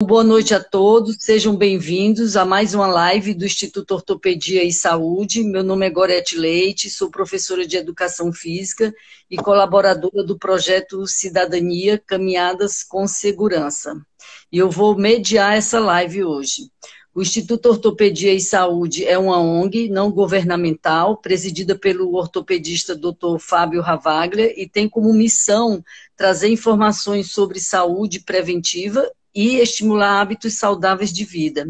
Boa noite a todos, sejam bem-vindos a mais uma live do Instituto Ortopedia e Saúde. Meu nome é Gorete Leite, sou professora de Educação Física e colaboradora do projeto Cidadania Caminhadas com Segurança. E eu vou mediar essa live hoje. O Instituto Ortopedia e Saúde é uma ONG não governamental, presidida pelo ortopedista Dr. Fábio Ravaglia, e tem como missão trazer informações sobre saúde preventiva e estimular hábitos saudáveis de vida.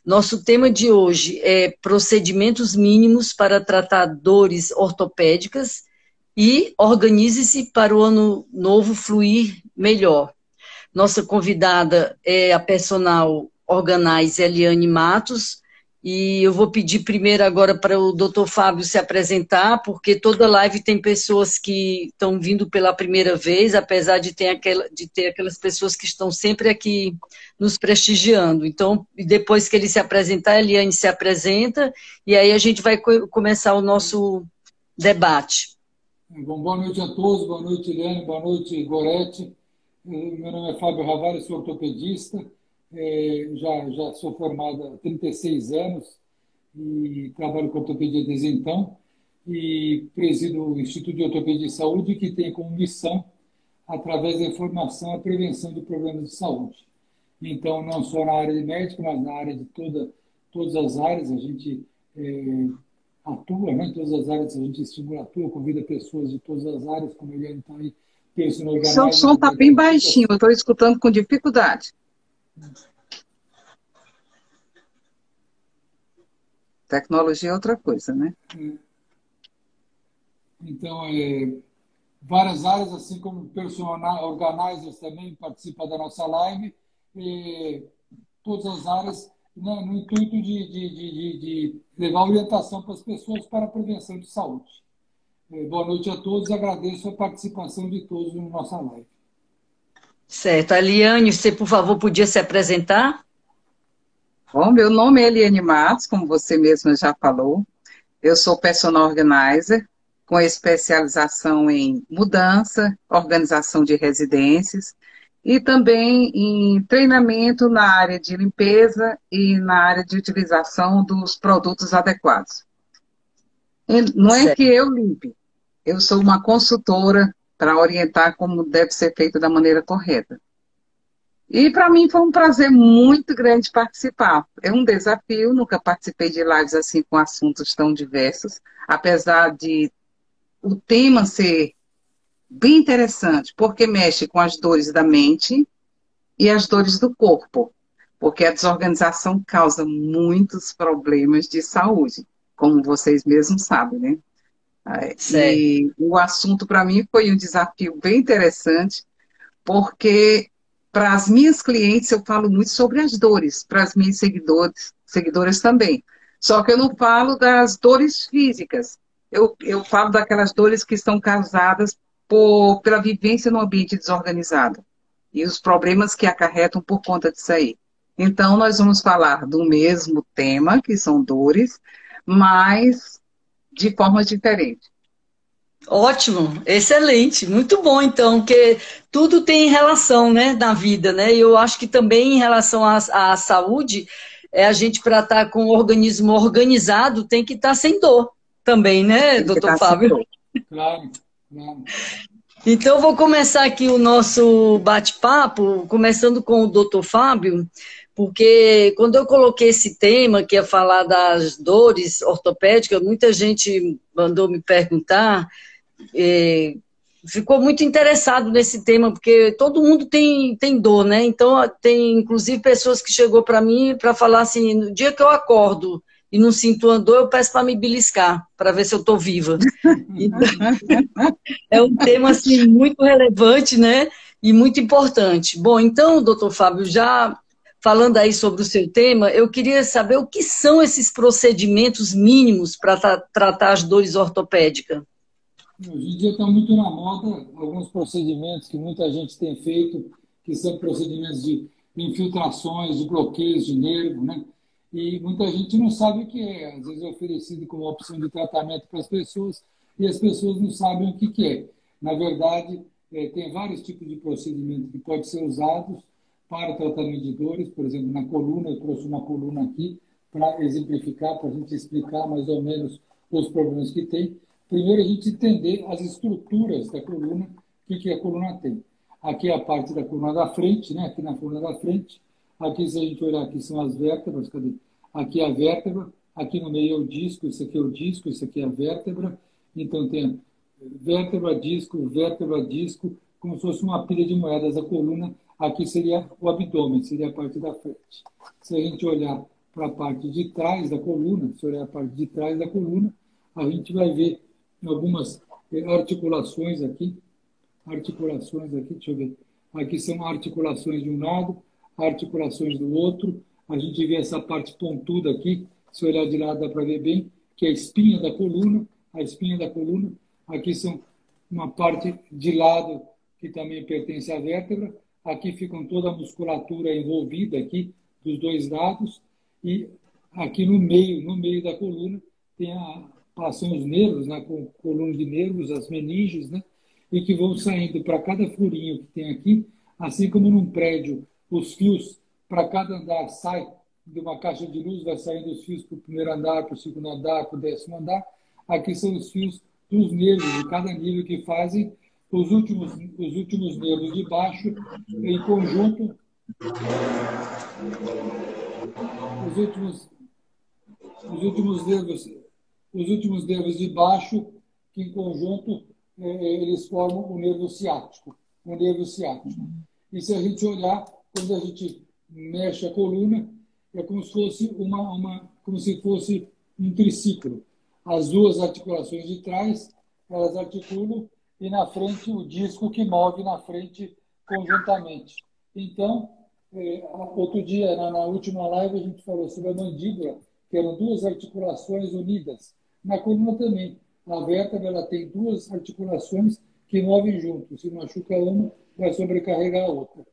Nosso tema de hoje é procedimentos mínimos para tratar dores ortopédicas e organize-se para o ano novo fluir melhor. Nossa convidada é a personal organizer Eliane Matos, e eu vou pedir primeiro agora para o Dr. Fábio se apresentar, porque toda live tem pessoas que estão vindo pela primeira vez, apesar de ter aquelas pessoas que estão sempre aqui nos prestigiando. Então, depois que ele se apresentar, a Eliane se apresenta, e aí a gente vai começar o nosso debate. Bom, boa noite a todos, boa noite, Eliane, boa noite, Gorete. Meu nome é Fábio Ravaglia, sou ortopedista. Já sou formado há 36 anos e trabalho com ortopedia desde então, e presido o Instituto de Ortopedia e Saúde, que tem como missão, através da informação, a prevenção de problemas de saúde. Então, não só na área de médico, mas na área de todas as áreas, a gente atua, né? Em todas as áreas a gente estimula, atua, convida pessoas de todas as áreas, como ele está aí, personal organizer. Seu som está bem baixinho, eu estou escutando com dificuldade. Tecnologia é outra coisa, né? Então, várias áreas, assim como personal organizers também participam da nossa live, todas as áreas, né, no intuito de levar orientação para as pessoas para a prevenção de saúde. Boa noite a todos, agradeço a participação de todos na nossa live. Certo. Eliane, você, por favor, podia se apresentar? Bom, meu nome é Eliane Matos, como você mesma já falou. Eu sou personal organizer, com especialização em mudança, organização de residências e também em treinamento na área de limpeza e na área de utilização dos produtos adequados. Não é que eu limpe, eu sou uma consultora para orientar como deve ser feito da maneira correta. E para mim foi um prazer muito grande participar. É um desafio, nunca participei de lives assim com assuntos tão diversos, apesar de o tema ser bem interessante, porque mexe com as dores da mente e as dores do corpo, porque a desorganização causa muitos problemas de saúde, como vocês mesmos sabem, né? E o assunto para mim foi um desafio bem interessante, porque para as minhas clientes eu falo muito sobre as dores, para as minhas seguidoras também. Só que eu não falo das dores físicas, eu falo daquelas dores que estão causadas pela vivência no ambiente desorganizado e os problemas que acarretam por conta disso aí. Então, nós vamos falar do mesmo tema, que são dores, mas de formas diferentes. Ótimo, excelente, muito bom então, porque tudo tem relação, né, na vida, né, e eu acho que também em relação à saúde, a gente para estar com o organismo organizado tem que estar sem dor também, né, doutor Fábio? Claro. Então, eu vou começar aqui o nosso bate-papo, começando com o doutor Fábio, porque quando eu coloquei esse tema, que ia falar das dores ortopédicas, muita gente mandou me perguntar, ficou muito interessado nesse tema, porque todo mundo tem dor, né? Então, tem inclusive pessoas que chegou para mim para falar assim, no dia que eu acordo e não sinto uma dor, eu peço para me beliscar, para ver se eu estou viva. Então, é um tema assim, muito relevante, né? E muito importante. Bom, então, doutor Fábio, já falando aí sobre o seu tema, eu queria saber o que são esses procedimentos mínimos para tratar as dores ortopédicas. Hoje em dia está muito na moda alguns procedimentos que muita gente tem feito, que são procedimentos de infiltrações, de bloqueios de nervo, né? E muita gente não sabe o que é. Às vezes é oferecido como opção de tratamento para as pessoas e as pessoas não sabem o que é. Na verdade, tem vários tipos de procedimentos que podem ser usados para tratamento de dores, por exemplo, na coluna, eu trouxe uma coluna aqui para exemplificar, para a gente explicar mais ou menos os problemas que tem. Primeiro, a gente entender as estruturas da coluna, o que a coluna tem. Aqui é a parte da coluna da frente, né? Aqui na coluna da frente. Aqui, se a gente olhar aqui, são as vértebras. Cadê? Aqui é a vértebra. Aqui no meio é o disco. Isso aqui é o disco. Isso aqui é a vértebra. Então, tem vértebra, disco, como se fosse uma pilha de moedas. A coluna, aqui seria o abdômen, seria a parte da frente. Se a gente olhar para a parte de trás da coluna, se olhar a parte de trás da coluna, a gente vai ver algumas articulações aqui, deixa eu ver. Aqui são articulações de um lado, articulações do outro. A gente vê essa parte pontuda aqui, se olhar de lado dá para ver bem, que é a espinha da coluna, Aqui são uma parte de lado que também pertence à vértebra. Aqui ficam toda a musculatura envolvida aqui dos dois lados. E aqui no meio da coluna, passam os nervos, né, com coluna de nervos, as meninges, né, e que vão saindo para cada furinho que tem aqui, assim como num prédio, os fios para cada andar sai de uma caixa de luz, vai saindo os fios para o primeiro andar, para o segundo andar, para o 10º andar. Aqui são os fios dos nervos de cada nível que fazem os últimos nervos de baixo em conjunto. Os últimos nervos de baixo, que em conjunto eles formam o nervo ciático. E se a gente olhar, quando a gente mexe a coluna, é como se fosse um triciclo. As duas articulações de trás, elas articulam, e na frente o disco que move na frente conjuntamente. Então, outro dia, na última live, a gente falou sobre a mandíbula, que eram duas articulações unidas. Na coluna também. A vértebra ela tem duas articulações que movem junto. Se machuca uma, vai sobrecarregar a outra.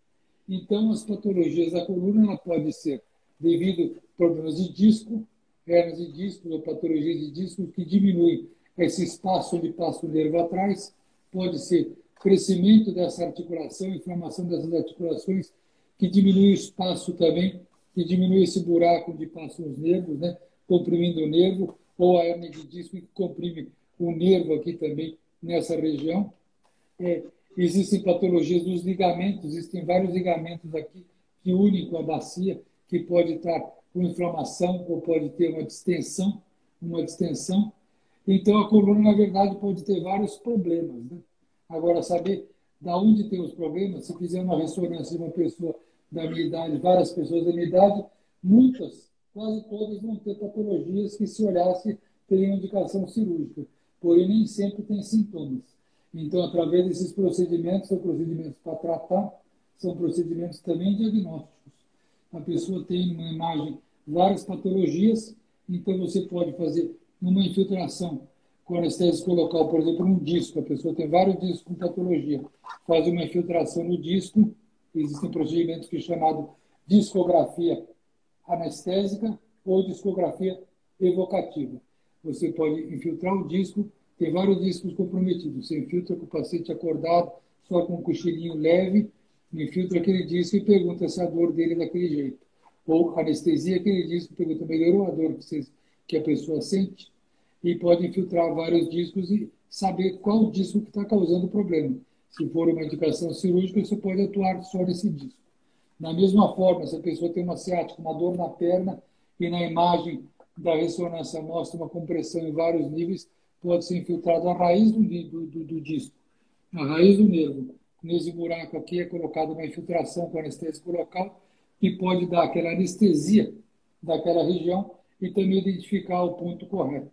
Então, as patologias da coluna ela pode ser devido a problemas de disco, hernias de disco ou patologias de disco que diminuem esse espaço onde passa o nervo atrás. Pode ser crescimento dessa articulação, inflamação dessas articulações, que diminui o espaço também, que diminui esse buraco onde passam os nervos, né? Comprimindo o nervo, ou a hernia de disco que comprime o nervo aqui também, nessa região. Existem patologias dos ligamentos, existem vários ligamentos aqui que unem com a bacia, que pode estar com inflamação ou pode ter uma distensão. Então, a coluna, na verdade, pode ter vários problemas, né? Agora, saber de onde tem os problemas, se fizer uma ressonância de uma pessoa da minha idade, várias pessoas da minha idade, quase todas vão ter patologias que, se olhasse, teriam indicação cirúrgica, porém nem sempre tem sintomas. Então, através desses procedimentos, são procedimentos para tratar, são procedimentos também diagnósticos. A pessoa tem uma imagem várias patologias, então você pode fazer uma infiltração com anestésico local, por exemplo, um disco. A pessoa tem vários discos com patologia. Faz uma infiltração no disco. Existem procedimentos que é chamado discografia anestésica ou discografia evocativa. Você pode infiltrar o disco, tem vários discos comprometidos. Você infiltra com o paciente acordado, só com um cochilinho leve, infiltra aquele disco e pergunta se a dor dele é daquele jeito. Ou anestesia aquele disco, pergunta, melhorou a dor que a pessoa sente? E pode infiltrar vários discos e saber qual disco que está causando o problema. Se for uma indicação cirúrgica, você pode atuar só nesse disco. Da mesma forma, se a pessoa tem uma ciática, uma dor na perna, e na imagem da ressonância mostra uma compressão em vários níveis, pode ser infiltrado a raiz do disco, a raiz do nervo. Nesse buraco aqui é colocada uma infiltração com anestésico local, que pode dar aquela anestesia daquela região e também identificar o ponto correto.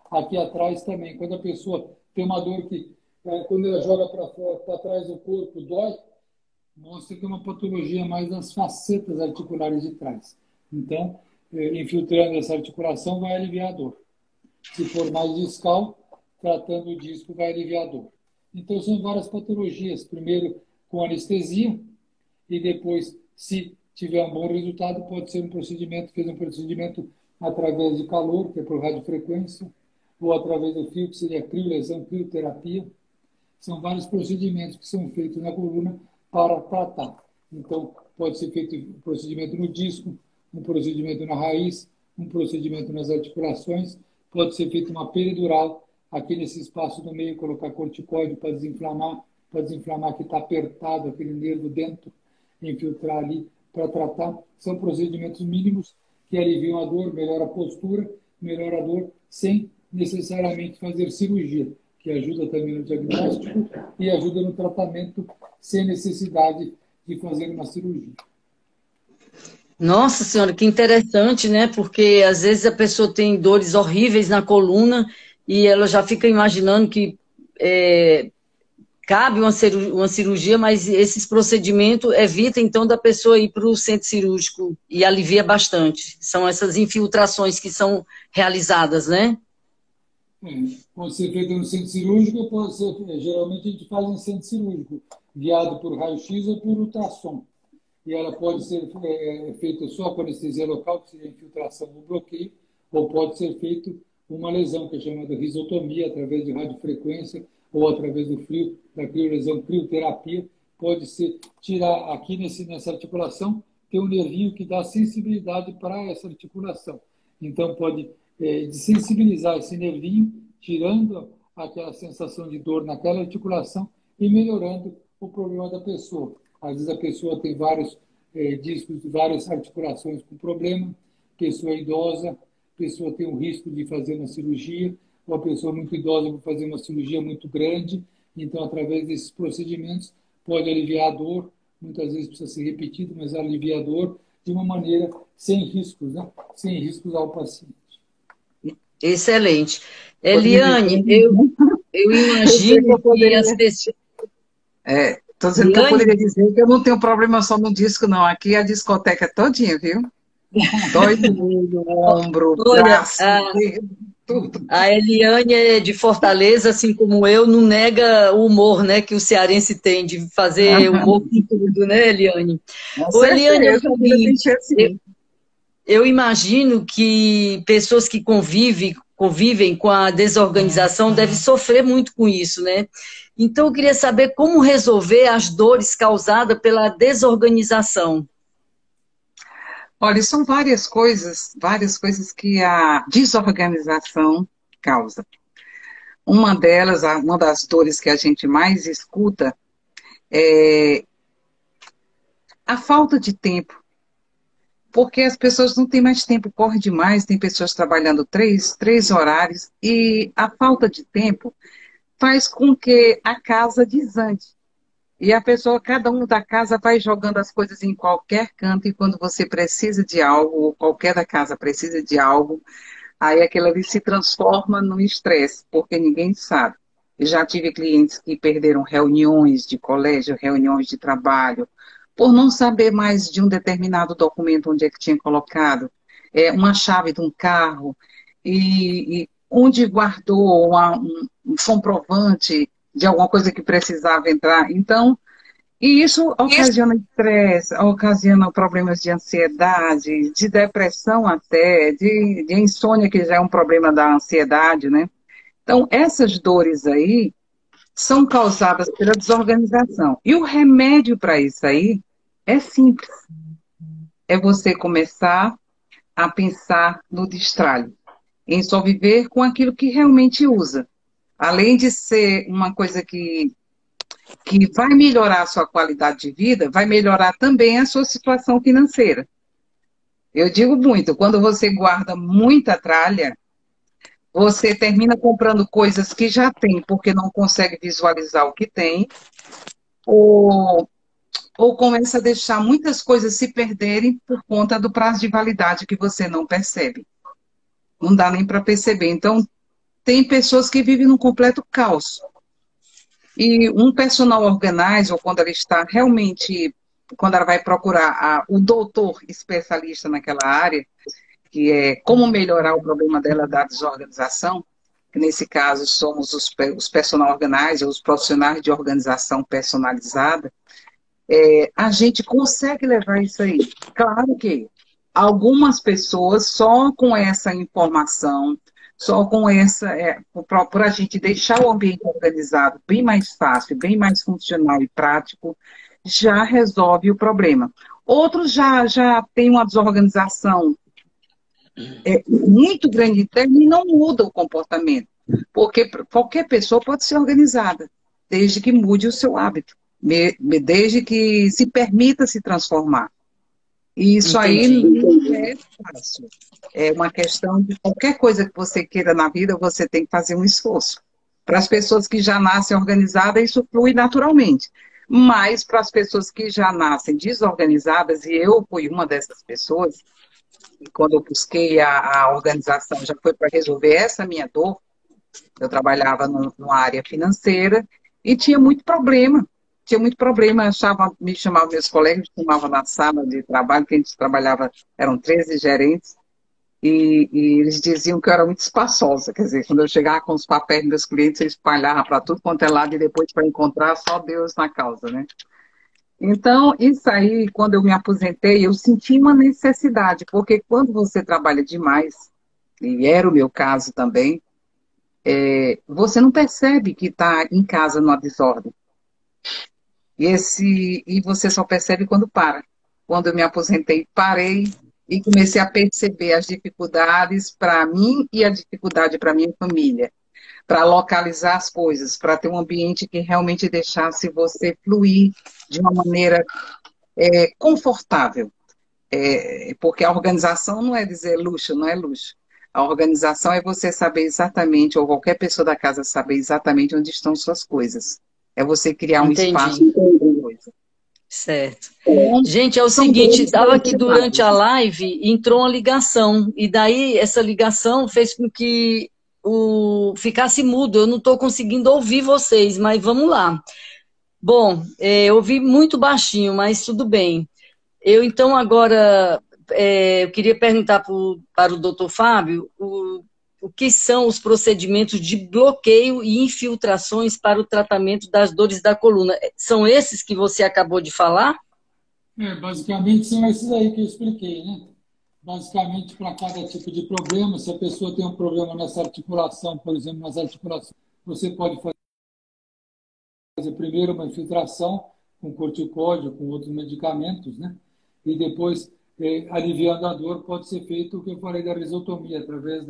Aqui atrás também, quando a pessoa tem uma dor que, quando ela joga para trás do corpo, dói, mostra que é uma patologia mais das facetas articulares de trás. Então, infiltrando essa articulação vai aliviar a dor. Se for mais discal, tratando o disco vai aliviar a dor. Então, são várias patologias. Primeiro com anestesia e depois, se tiver um bom resultado, pode ser um procedimento através de calor, que é por radiofrequência, ou através do fio, que seria criolesão, crioterapia. São vários procedimentos que são feitos na coluna para tratar. Então, pode ser feito um procedimento no disco, um procedimento na raiz, um procedimento nas articulações, pode ser feito uma peridural, aqui nesse espaço do meio, colocar corticoide para desinflamar que está apertado, aquele nervo dentro, infiltrar ali para tratar. São procedimentos mínimos que aliviam a dor, melhora a postura, melhora a dor, sem necessariamente fazer cirurgia, que ajuda também no diagnóstico e ajuda no tratamento sem necessidade de fazer uma cirurgia. Nossa senhora, que interessante, né? Porque às vezes a pessoa tem dores horríveis na coluna e ela já fica imaginando que cabe uma cirurgia, mas esses procedimentos evitam então da pessoa ir para o centro cirúrgico e alivia bastante. São essas infiltrações que são realizadas, né? Pode ser feito no centro cirúrgico, pode ser, geralmente a gente faz em centro cirúrgico, guiado por raio-x ou por ultrassom. E ela pode ser feita só com anestesia local, que seria infiltração ou bloqueio, ou pode ser feito uma lesão, que é chamada risotomia, através de radiofrequência ou através do frio, da criolesão, crioterapia. Pode ser tirar aqui nessa articulação, tem um nervinho que dá sensibilidade para essa articulação. Então, pode desensibilizar esse nervinho, tirando aquela sensação de dor naquela articulação e melhorando o problema da pessoa. Às vezes a pessoa tem vários discos, várias articulações com problema, pessoa idosa, pessoa tem um risco de fazer uma cirurgia, uma pessoa muito idosa vai fazer uma cirurgia muito grande, então através desses procedimentos pode aliviar a dor, muitas vezes precisa ser repetido, mas alivia a dor de uma maneira sem riscos, né? Sem riscos ao paciente. Excelente. Eliane, eu imagino que as pessoas... Estou dizendo que eu poderia dizer que eu não tenho problema só no disco, não. Aqui a discoteca é todinha, viu? Dói no ombro, braço, tudo. A Eliane é de Fortaleza, assim como eu, não nega o humor, né, que o cearense tem de fazer humor com tudo, né, Eliane? Ô, Eliane, eu imagino que pessoas que convivem com a desorganização devem sofrer muito com isso, né? Então, eu queria saber como resolver as dores causadas pela desorganização. Olha, são várias coisas que a desorganização causa. Uma delas, uma das dores que a gente mais escuta é a falta de tempo. Porque as pessoas não têm mais tempo, corre demais, tem pessoas trabalhando três horários, e a falta de tempo faz com que a casa desande. E a pessoa, cada um da casa vai jogando as coisas em qualquer canto, e quando você precisa de algo, ou qualquer da casa precisa de algo, aí aquilo ali se transforma num estresse, porque ninguém sabe. Eu já tive clientes que perderam reuniões de colégio, reuniões de trabalho, por não saber mais de um determinado documento onde é que tinha colocado, uma chave de um carro, e onde guardou um comprovante de alguma coisa que precisava entrar. Então, e isso ocasiona estresse, ocasiona problemas de ansiedade, de depressão até, de insônia, que já é um problema da ansiedade, né? Então, essas dores aí são causadas pela desorganização. E o remédio para isso aí é simples. É você começar a pensar no destralho, em só viver com aquilo que realmente usa. Além de ser uma coisa que vai melhorar a sua qualidade de vida, vai melhorar também a sua situação financeira. Eu digo muito, quando você guarda muita tralha, você termina comprando coisas que já tem, porque não consegue visualizar o que tem, ou começa a deixar muitas coisas se perderem por conta do prazo de validade que você não percebe. Não dá nem para perceber. Então, tem pessoas que vivem num completo caos. E um personal organizer, quando ela está realmente, quando ela vai procurar o doutor especialista naquela área, que é como melhorar o problema dela da desorganização, que nesse caso somos os personal organizers, os profissionais de organização personalizada, a gente consegue levar isso aí. Claro que algumas pessoas só com essa informação, só com essa, por a gente deixar o ambiente organizado bem mais fácil, bem mais funcional e prático, já resolve o problema. Outros já têm uma desorganização muito grande interna e não muda o comportamento. Porque qualquer pessoa pode ser organizada, desde que mude o seu hábito, desde que se permita se transformar. E isso aí Entendi. não é fácil. É uma questão de qualquer coisa que você queira na vida, você tem que fazer um esforço. Para as pessoas que já nascem organizadas, isso flui naturalmente. Mas para as pessoas que já nascem desorganizadas, e eu fui uma dessas pessoas, e quando eu busquei a organização, já foi para resolver essa minha dor. Eu trabalhava numa área financeira e tinha muito problema. Tinha muito problema, me chamavam meus colegas, me chamavam na sala de trabalho, que a gente trabalhava, eram 13 gerentes, e eles diziam que eu era muito espaçosa. Quer dizer, quando eu chegava com os papéis dos meus clientes, eu espalhava para tudo quanto é lado, e depois para encontrar só Deus na causa, né? Então, isso aí, quando eu me aposentei, eu senti uma necessidade, porque quando você trabalha demais, e era o meu caso também, você não percebe que está em casa numa desordem. E você só percebe quando para. Quando eu me aposentei, parei e comecei a perceber as dificuldades para mim e a dificuldade para minha família, para localizar as coisas, para ter um ambiente que realmente deixasse você fluir de uma maneira confortável. Porque a organização não é dizer luxo, não é luxo. A organização é você saber exatamente, ou qualquer pessoa da casa saber exatamente onde estão suas coisas. É você criar um espaço Entendi. para coisa. Certo. Então, Gente, é o são seguinte, dois estava aqui durante a lados. live, entrou uma ligação, e daí essa ligação fez com que ficasse mudo. Eu não estou conseguindo ouvir vocês, mas vamos lá. Bom, eu ouvi muito baixinho, mas tudo bem. Eu, então, agora, eu queria perguntar para o doutor Fábio o que são os procedimentos de bloqueio e infiltrações para o tratamento das dores da coluna. São esses que você acabou de falar? Basicamente são esses aí que eu expliquei, né? Basicamente, para cada tipo de problema, se a pessoa tem um problema nessa articulação, por exemplo, nas articulações, você pode fazer primeiro uma infiltração com corticóide, com outros medicamentos, né? E depois, aliviando a dor, pode ser feito o que eu falei da risotomia, através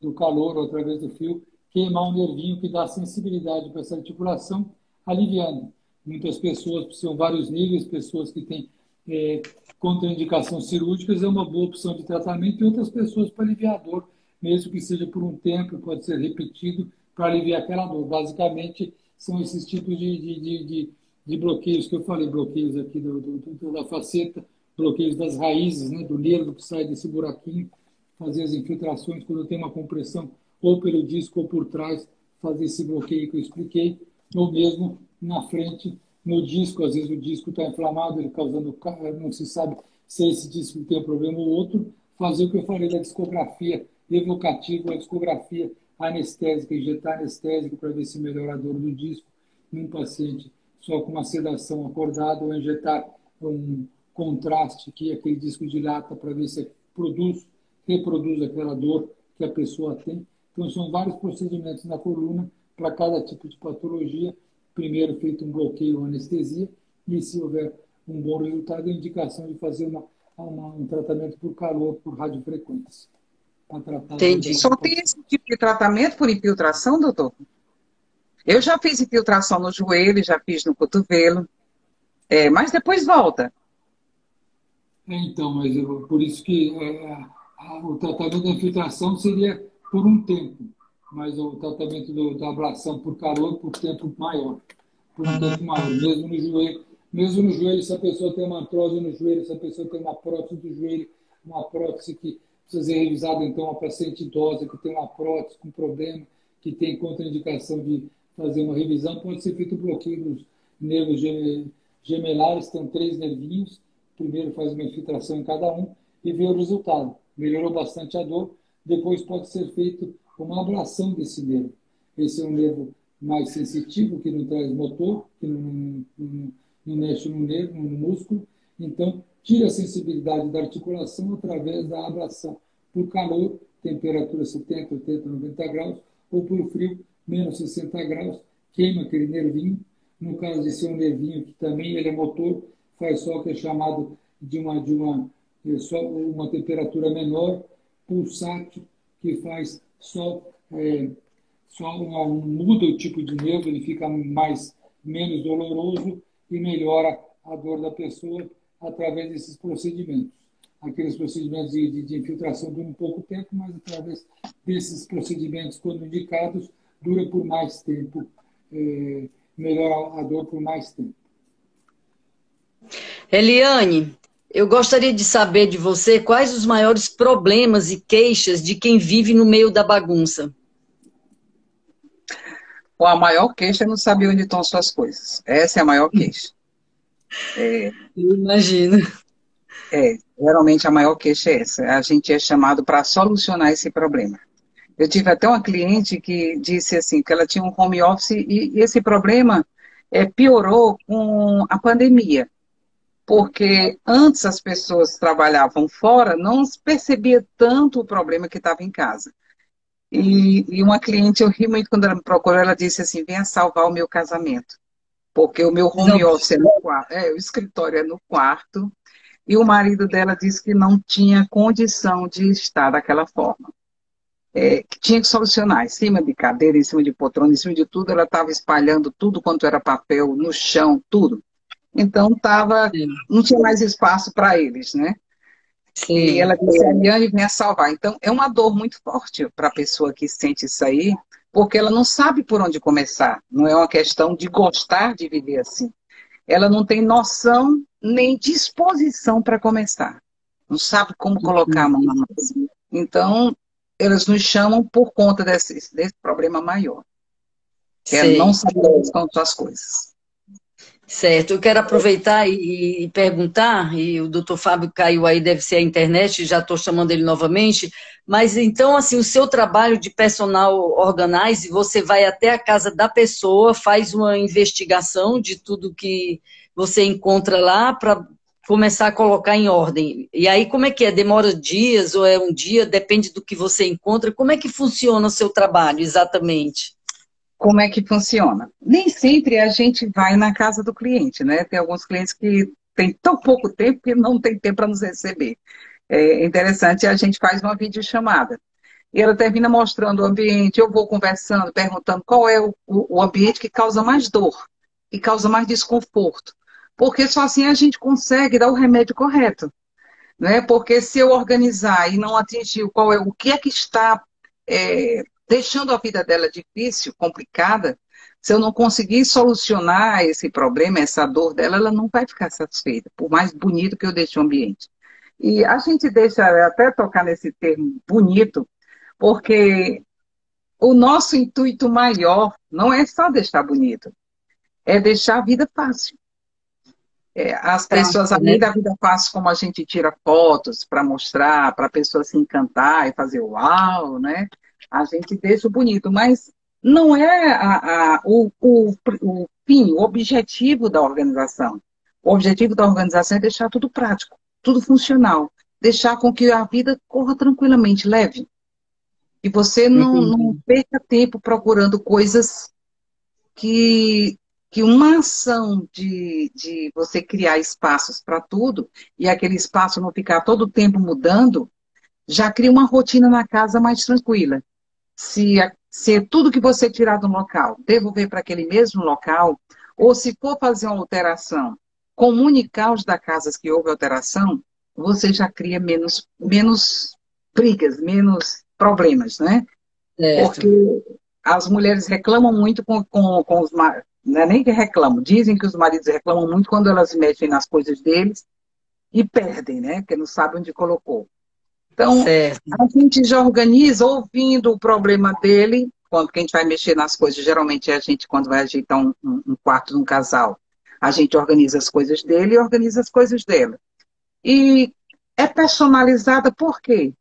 do calor ou através do fio, queimar um nervinho que dá sensibilidade para essa articulação, aliviando. Muitas pessoas precisam vários níveis, pessoas que têm contraindicações cirúrgicas é uma boa opção de tratamento, e outras pessoas para aliviar a dor, mesmo que seja por um tempo, pode ser repetido para aliviar aquela dor. Basicamente, são esses tipos de bloqueios que eu falei, bloqueios aqui da faceta, bloqueios das raízes, né, do nervo que sai desse buraquinho, fazer as infiltrações quando tem uma compressão ou pelo disco ou por trás, fazer esse bloqueio que eu expliquei, ou mesmo na frente, no disco. Às vezes o disco está inflamado, ele causando, não se sabe se esse disco tem um problema ou outro, fazer o que eu falei da discografia evocativa, a discografia anestésica, injetar anestésico para ver se melhora a dor do disco num paciente só com uma sedação acordada, ou injetar um contraste que aquele disco dilata para ver se reproduz aquela dor que a pessoa tem. Então, são vários procedimentos na coluna para cada tipo de patologia. Primeiro, feito um bloqueio ou anestesia, e se houver um bom resultado, a indicação de fazer um tratamento por calor, por radiofrequência, para tratar a dor. Entendi. Só tem esse tipo de tratamento por infiltração, doutor? Eu já fiz infiltração no joelho, já fiz no cotovelo, mas depois volta. Então, mas por isso que o tratamento da infiltração seria por um tempo, mas o tratamento da ablação por calor por tempo maior. Por um tempo maior, mesmo no joelho. Mesmo no joelho, se a pessoa tem uma artrose no joelho, se a pessoa tem uma prótese do joelho, uma prótese que precisa ser revisada, então, uma paciente idosa que tem uma prótese com problema, que tem contraindicação de fazer uma revisão, pode ser feito o bloqueio dos nervos gemelares, tem 3 nervinhos. Primeiro faz uma infiltração em cada um e vê o resultado. Melhorou bastante a dor. Depois pode ser feito uma ablação desse nervo. Esse é um nervo mais sensitivo, que não traz motor, que não mexe no nervo, no músculo. Então, tira a sensibilidade da articulação através da ablação. Por calor, temperatura 70, 80, 90 graus, ou por frio, menos 60 graus, queima aquele nervinho. No caso de ser um nervinho que também ele é motor, faz só o que é chamado só uma temperatura menor, pulsátil, que faz muda o tipo de nervo, ele fica menos doloroso e melhora a dor da pessoa através desses procedimentos. Aqueles procedimentos de infiltração duram um pouco tempo, mas através desses procedimentos, quando indicados, dura por mais tempo, melhora a dor por mais tempo. Eliane, eu gostaria de saber de você quais os maiores problemas e queixas de quem vive no meio da bagunça. A maior queixa é não saber onde estão suas coisas. Essa é a maior queixa. Eu imagino. Geralmente a maior queixa é essa. A gente é chamado para solucionar esse problema. Eu tive até uma cliente que disse assim, que ela tinha um home office e esse problema piorou com a pandemia. Porque antes as pessoas trabalhavam fora, não percebia tanto o problema que estava em casa. E uma cliente, eu ri muito quando ela me procurou, ela disse assim, venha salvar o meu casamento. Porque o meu home office é no quarto, o escritório é no quarto, e o marido dela disse que não tinha condição de estar daquela forma. Que tinha que solucionar, em cima de cadeira, em cima de poltrona, em cima de tudo, ela estava espalhando tudo quanto era papel, no chão, tudo. Então, não tinha mais espaço para eles, né? Sim. E ela disse, a Eliane vem a salvar. Então, é uma dor muito forte para a pessoa que sente isso aí, porque ela não sabe por onde começar. Não é uma questão de gostar de viver assim. Ela não tem noção nem disposição para começar. Não sabe como colocar a mão na massa. Então, elas nos chamam por conta desse problema maior. Que é não saber onde estão suas coisas. Certo, eu quero aproveitar e perguntar, e o doutor Fábio caiu aí, deve ser a internet, já estou chamando ele novamente, mas então, assim, o seu trabalho de personal organize, você vai até a casa da pessoa, faz uma investigação de tudo que você encontra lá para começar a colocar em ordem. E aí, como é que é? Demora dias ou é um dia? Depende do que você encontra. Como é que funciona o seu trabalho, exatamente? Como é que funciona? Nem sempre a gente vai na casa do cliente, né? Tem alguns clientes que têm tão pouco tempo que não tem tempo para nos receber. É interessante, a gente faz uma videochamada. E ela termina mostrando o ambiente, eu vou conversando, perguntando qual é o ambiente que causa mais dor, que causa mais desconforto. Porque só assim a gente consegue dar o remédio correto. Né? Porque se eu organizar e não atingir o que é que está deixando a vida dela difícil, complicada, se eu não conseguir solucionar esse problema, essa dor dela, ela não vai ficar satisfeita, por mais bonito que eu deixe o ambiente. E a gente deixa até tocar nesse termo bonito, porque o nosso intuito maior não é só deixar bonito, é deixar a vida fácil. As pessoas, além da vida fácil, como a gente tira fotos para mostrar, para a pessoa se encantar e fazer uau, né? A gente deixa o bonito, mas não é o fim, o objetivo da organização. O objetivo da organização é deixar tudo prático, tudo funcional, deixar com que a vida corra tranquilamente, leve. E você não perca tempo procurando coisas que uma ação de você criar espaços para tudo, e aquele espaço não ficar todo o tempo mudando, já cria uma rotina na casa mais tranquila. Se tudo que você tirar do local, devolver para aquele mesmo local, ou se for fazer uma alteração, comunicar os da casa que houve alteração, você já cria menos brigas, menos problemas, né? Porque as mulheres reclamam muito com os maridos, não é nem que reclamam, dizem que os maridos reclamam muito quando elas mexem nas coisas deles e perdem, né? Porque não sabem onde colocou. Então, a gente já organiza ouvindo o problema dele, quando a gente vai mexer nas coisas, geralmente é a gente quando vai ajeitar um quarto de um casal, a gente organiza as coisas dele e organiza as coisas dela. E é personalizada por quê?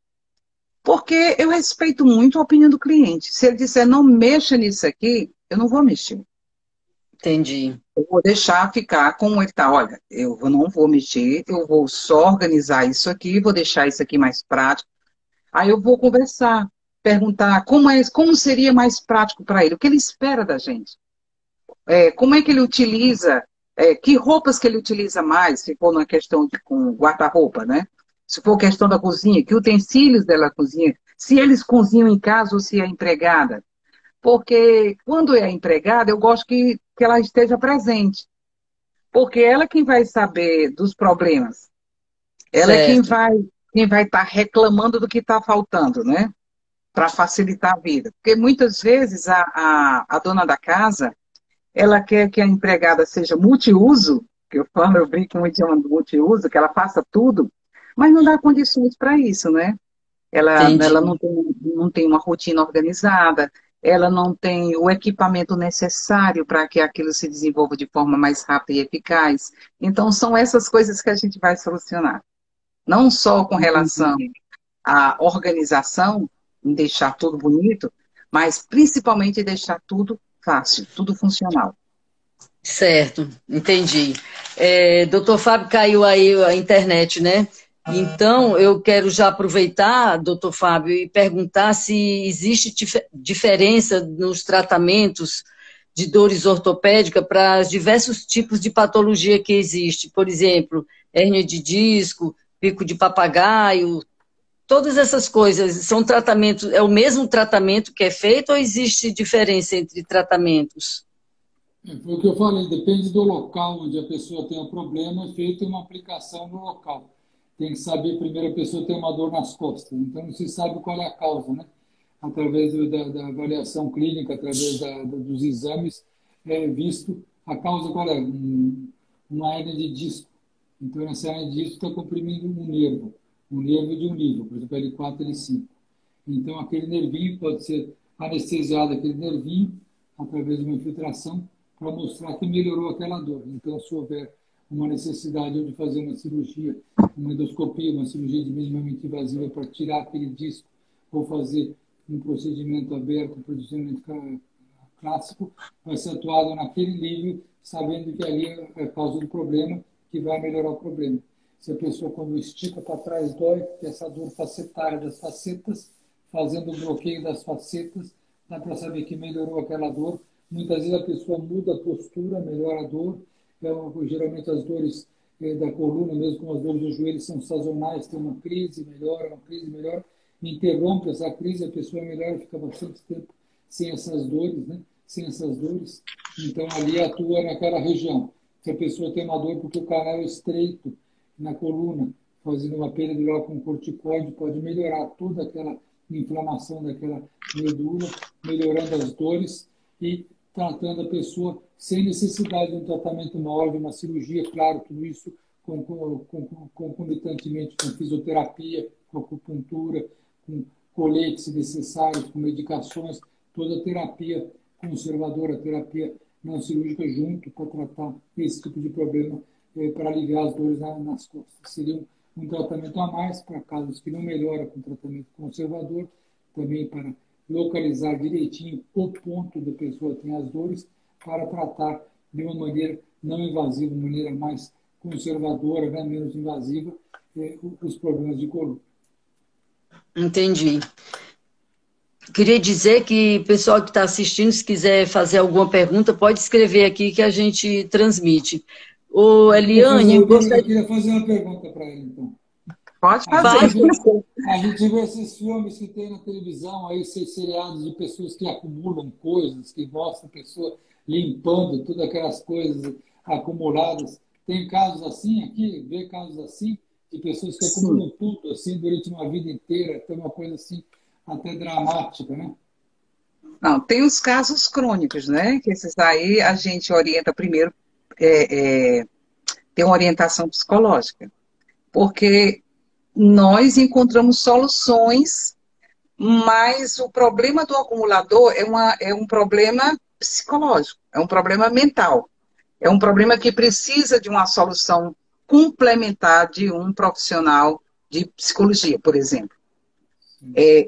Porque eu respeito muito a opinião do cliente. Se ele disser não mexa nisso aqui, eu não vou mexer. Entendi. Eu vou deixar ficar como ele está. Olha, eu não vou mexer, eu vou só organizar isso aqui, vou deixar isso aqui mais prático. Aí eu vou conversar, perguntar como seria mais prático para ele, o que ele espera da gente. Como é que ele utiliza que roupas que ele utiliza mais, se for uma questão de com guarda-roupa, né? Se for questão da cozinha, que utensílios dela cozinha, se eles cozinham em casa ou se é empregada. Porque quando é empregada, eu gosto que ela esteja presente. Porque ela é quem vai saber dos problemas. Ela é Certo. quem vai estar reclamando do que está faltando, né? Para facilitar a vida. Porque muitas vezes a dona da casa, ela quer que a empregada seja multiuso, que eu falo, eu brinco muito chamando multiuso, que ela faça tudo, mas não dá condições para isso, né? Ela Entendi. não tem uma rotina organizada, ela não tem o equipamento necessário para que aquilo se desenvolva de forma mais rápida e eficaz. Então, são essas coisas que a gente vai solucionar. Não só com Entendi. relação à organização, em deixar tudo bonito, mas principalmente deixar tudo fácil, tudo funcional. Certo, entendi. Doutor Fábio, caiu aí a internet, né? Então, eu quero já aproveitar, doutor Fábio, e perguntar se existe diferença nos tratamentos de dores ortopédicas para os diversos tipos de patologia que existe. Por exemplo, hérnia de disco, pico de papagaio, todas essas coisas. São tratamentos, é o mesmo tratamento que é feito ou existe diferença entre tratamentos? Foi o que eu falei, depende do local onde a pessoa tem o problema, é feita uma aplicação no local. Tem que saber, primeiro a pessoa tem uma dor nas costas, então não se sabe qual é a causa, né? Através da avaliação clínica, através dos exames, é visto a causa qual é, uma hernia de disco. Então essa hernia de disco está comprimindo um nervo de um nível, por exemplo, L4, L5. Então aquele nervinho pode ser anestesiado, aquele nervinho, através de uma infiltração, para mostrar que melhorou aquela dor. Então, se houver uma necessidade de fazer uma cirurgia, uma endoscopia, uma cirurgia de minimamente invasiva para tirar aquele disco, ou fazer um procedimento aberto, um procedimento clássico, vai ser atuado naquele nível, sabendo que ali é a causa do problema, que vai melhorar o problema. Se a pessoa, quando estica para trás, dói, que essa dor facetária das facetas, fazendo o bloqueio das facetas, dá para saber que melhorou aquela dor. Muitas vezes a pessoa muda a postura, melhora a dor. Geralmente as dores da coluna, mesmo como as dores do joelho, são sazonais, tem uma crise, melhora, interrompe essa crise, a pessoa melhora, fica bastante tempo sem essas dores, né? Sem essas dores. Então ali atua naquela região. Se a pessoa tem uma dor porque o canal é estreito na coluna, fazendo uma peridural com corticoide, pode melhorar toda aquela inflamação daquela medula, melhorando as dores e tratando a pessoa sem necessidade de um tratamento maior, de uma cirurgia, claro, tudo isso concomitantemente com fisioterapia, com acupuntura, com coletes necessários, com medicações, toda a terapia conservadora, terapia não cirúrgica junto para tratar esse tipo de problema, para aliviar as dores nas costas. Seria um tratamento a mais para casos que não melhora com tratamento conservador, também para localizar direitinho o ponto da pessoa que tem as dores, para tratar de uma maneira não invasiva, uma maneira mais conservadora, né, menos invasiva, os problemas de coluna. Entendi. Queria dizer que o pessoal que está assistindo, se quiser fazer alguma pergunta, pode escrever aqui que a gente transmite. Ô, Eliane, Eu gostaria... queria fazer uma pergunta para ele, então. Pode A fazer. Faz, gente, vê, a gente vê esses filmes que tem na televisão, aí, esses seriados de pessoas que acumulam coisas, que mostram a pessoa limpando todas aquelas coisas acumuladas. Tem casos assim aqui, vê casos assim, de pessoas que Sim. acumulam tudo assim durante uma vida inteira, tem uma coisa assim até dramática, né? Não, tem os casos crônicos, né? Que esses aí a gente orienta primeiro, tem uma orientação psicológica, porque nós encontramos soluções, mas o problema do acumulador é um problema psicológico, é um problema mental, é um problema que precisa de uma solução complementar de um profissional de psicologia, por exemplo.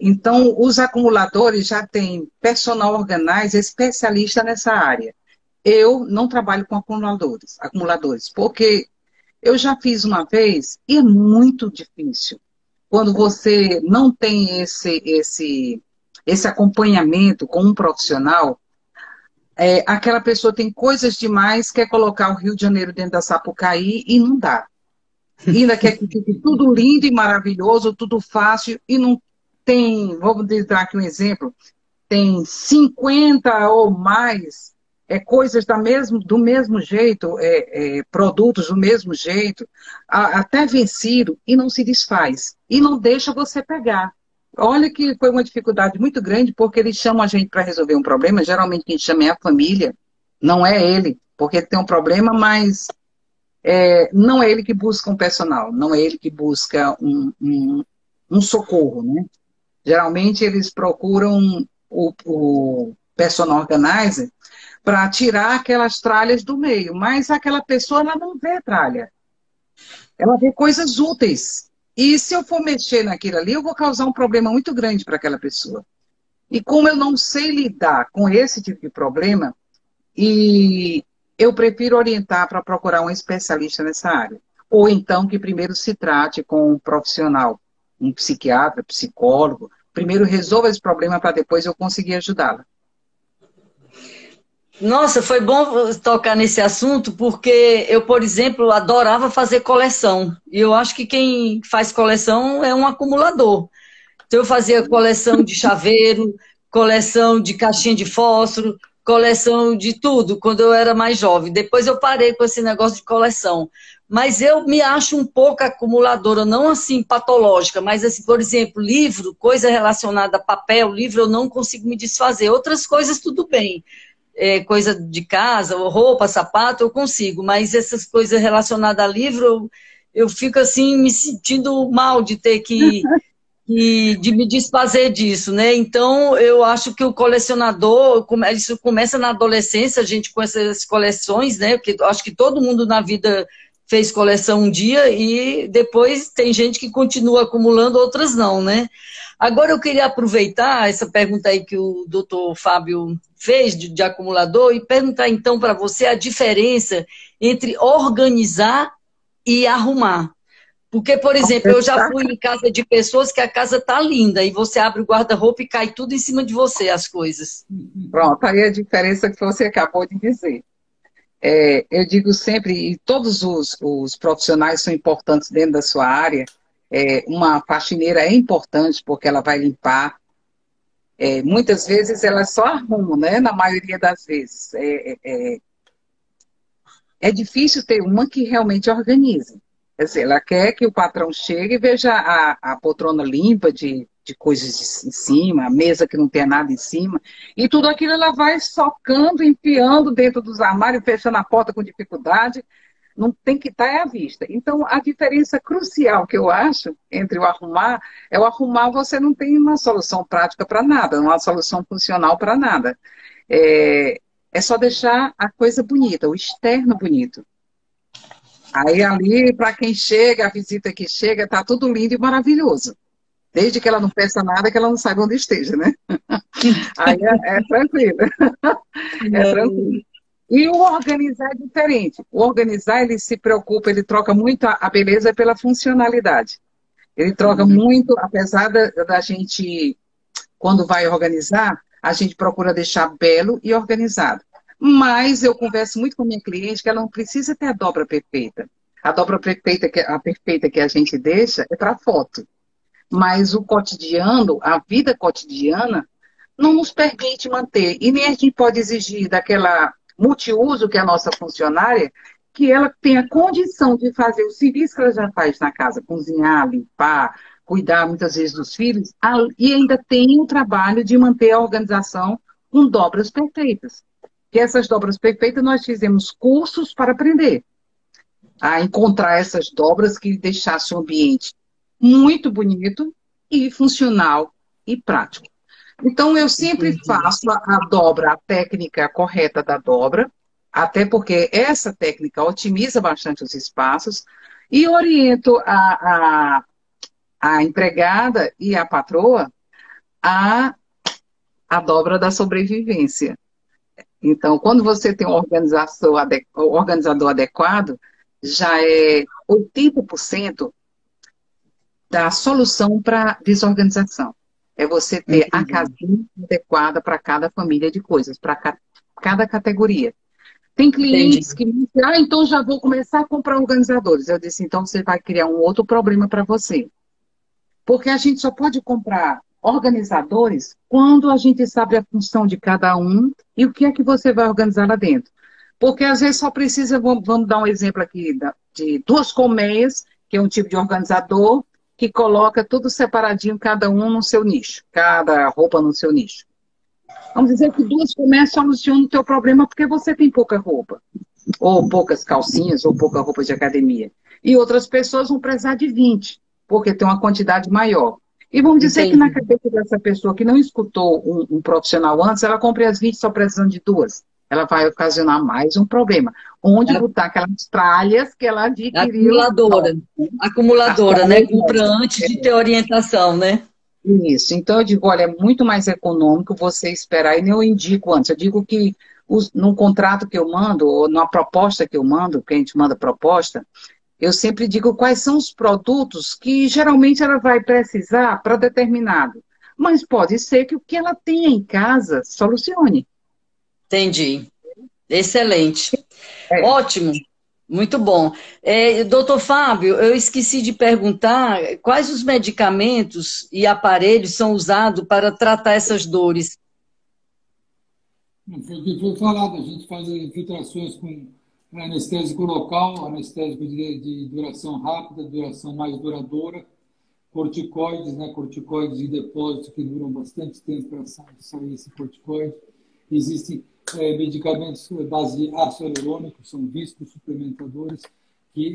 Então, os acumuladores já têm personal organizer especialista nessa área. Eu não trabalho com acumuladores, porque eu já fiz uma vez e é muito difícil. Quando você não tem esse acompanhamento com um profissional, aquela pessoa tem coisas demais, quer colocar o Rio de Janeiro dentro da Sapucaí e não dá. Ainda quer que fique tudo lindo e maravilhoso, tudo fácil, e não tem, vamos dar aqui um exemplo, tem 50 ou mais coisas do mesmo jeito, produtos do mesmo jeito, até vencido, e não se desfaz. E não deixa você pegar. Olha que foi uma dificuldade muito grande, porque eles chamam a gente para resolver um problema, geralmente quem chama é a família, não é ele, porque ele tem um problema, mas não é ele que busca um personal, não é ele que busca um socorro, né? Geralmente eles procuram o personal organizer para tirar aquelas tralhas do meio, mas aquela pessoa ela não vê tralha, ela vê coisas úteis. E se eu for mexer naquilo ali, eu vou causar um problema muito grande para aquela pessoa. E como eu não sei lidar com esse tipo de problema, e eu prefiro orientar para procurar um especialista nessa área. Ou então que primeiro se trate com um profissional, um psiquiatra, psicólogo. Primeiro resolva esse problema para depois eu conseguir ajudá-la. Nossa, foi bom tocar nesse assunto, porque eu, por exemplo, adorava fazer coleção. E eu acho que quem faz coleção é um acumulador. Então, eu fazia coleção de chaveiro, coleção de caixinha de fósforo, coleção de tudo, quando eu era mais jovem. Depois eu parei com esse negócio de coleção. Mas eu me acho um pouco acumuladora, não assim patológica, mas assim, por exemplo, livro, coisa relacionada a papel, livro, eu não consigo me desfazer. Outras coisas, tudo bem. Coisa de casa, roupa, sapato, eu consigo, mas essas coisas relacionadas a livro, eu fico assim, me sentindo mal de ter de me desfazer disso, né? Então, eu acho que o colecionador, isso começa na adolescência, a gente com essas coleções, né? Porque eu acho que todo mundo na vida fez coleção um dia e depois tem gente que continua acumulando, outras não, né? Agora eu queria aproveitar essa pergunta aí que o doutor Fábio fez de acumulador e perguntar então para você a diferença entre organizar e arrumar. Porque, por exemplo, eu já fui em casa de pessoas que a casa está linda e você abre o guarda-roupa e cai tudo em cima de você, as coisas. Pronto, aí a diferença que você acabou de dizer. Eu digo sempre, e todos os profissionais são importantes dentro da sua área, uma faxineira é importante porque ela vai limpar. Muitas vezes ela só arruma, né? Na maioria das vezes. É difícil ter uma que realmente organize. Quer dizer, ela quer que o patrão chegue e veja a poltrona limpa de coisas em cima, a mesa que não tem nada em cima, e tudo aquilo ela vai socando, enfiando dentro dos armários, fechando a porta com dificuldade. Não tem que estar à vista. Então, a diferença crucial que eu acho entre o arrumar, o arrumar você não tem uma solução prática para nada, uma solução funcional para nada. É só deixar a coisa bonita, o externo bonito. Aí ali, para quem chega, a visita que chega, tá tudo lindo e maravilhoso. Desde que ela não peça nada, que ela não saiba onde esteja, né? Aí é tranquilo. É tranquilo. E o organizar é diferente. O organizar, ele se preocupa, ele troca muito a beleza pela funcionalidade. Ele troca muito, apesar da gente, quando vai organizar, a gente procura deixar belo e organizado. Mas eu converso muito com minha cliente que ela não precisa ter a dobra perfeita. A dobra perfeita que a gente deixa é para foto. Mas o cotidiano, a vida cotidiana, não nos permite manter. E nem a gente pode exigir daquela multiuso, que é a nossa funcionária, que ela tenha condição de fazer o serviço que ela já faz na casa, cozinhar, limpar, cuidar muitas vezes dos filhos, e ainda tem o trabalho de manter a organização com dobras perfeitas. Que essas dobras perfeitas nós fizemos cursos para aprender a encontrar essas dobras que deixassem o ambiente muito bonito e funcional e prático. Então, eu sempre faço a dobra, a técnica correta da dobra, até porque essa técnica otimiza bastante os espaços, e oriento a empregada e a patroa a dobra da sobrevivência. Então, quando você tem um organizador adequado, já é 80% da solução para desorganização. É você ter a casinha adequada para cada família de coisas, para cada categoria. Tem clientes que me dizem, então já vou começar a comprar organizadores. Eu disse, então você vai criar um outro problema para você. Porque a gente só pode comprar organizadores quando a gente sabe a função de cada um e o que é que você vai organizar lá dentro. Porque às vezes só precisa, vamos dar um exemplo aqui, de 2 colmeias, que é um tipo de organizador, que coloca tudo separadinho, cada um no seu nicho, cada roupa no seu nicho. Vamos dizer que 2 colmeias solucionam o teu problema porque você tem pouca roupa, ou poucas calcinhas, ou pouca roupa de academia. E outras pessoas vão precisar de 20, porque tem uma quantidade maior. E vamos dizer que na cabeça dessa pessoa que não escutou um profissional antes, ela compra as 20 só precisando de 2. Ela vai ocasionar mais um problema. Onde botar aquelas tralhas que ela adquiriu. Acumuladora, né? Compra antes de ter orientação, né? Isso. Então, eu digo, olha, é muito mais econômico você esperar. E nem eu indico antes. Eu digo que num contrato que eu mando, ou numa proposta que eu mando, que a gente manda proposta, eu sempre digo quais são os produtos que geralmente ela vai precisar para determinado. Mas pode ser que o que ela tenha em casa solucione. Entendi. Excelente. Ótimo. Muito bom. Doutor Fábio, eu esqueci de perguntar quais os medicamentos e aparelhos são usados para tratar essas dores. Foi falado, a gente faz infiltrações com anestésico local, anestésico de duração rápida, duração mais duradoura, corticoides, né, corticoides em depósito que duram bastante tempo para sair esse corticoide. Existem medicamentos base de ácido hialurônico, são viscos suplementadores, que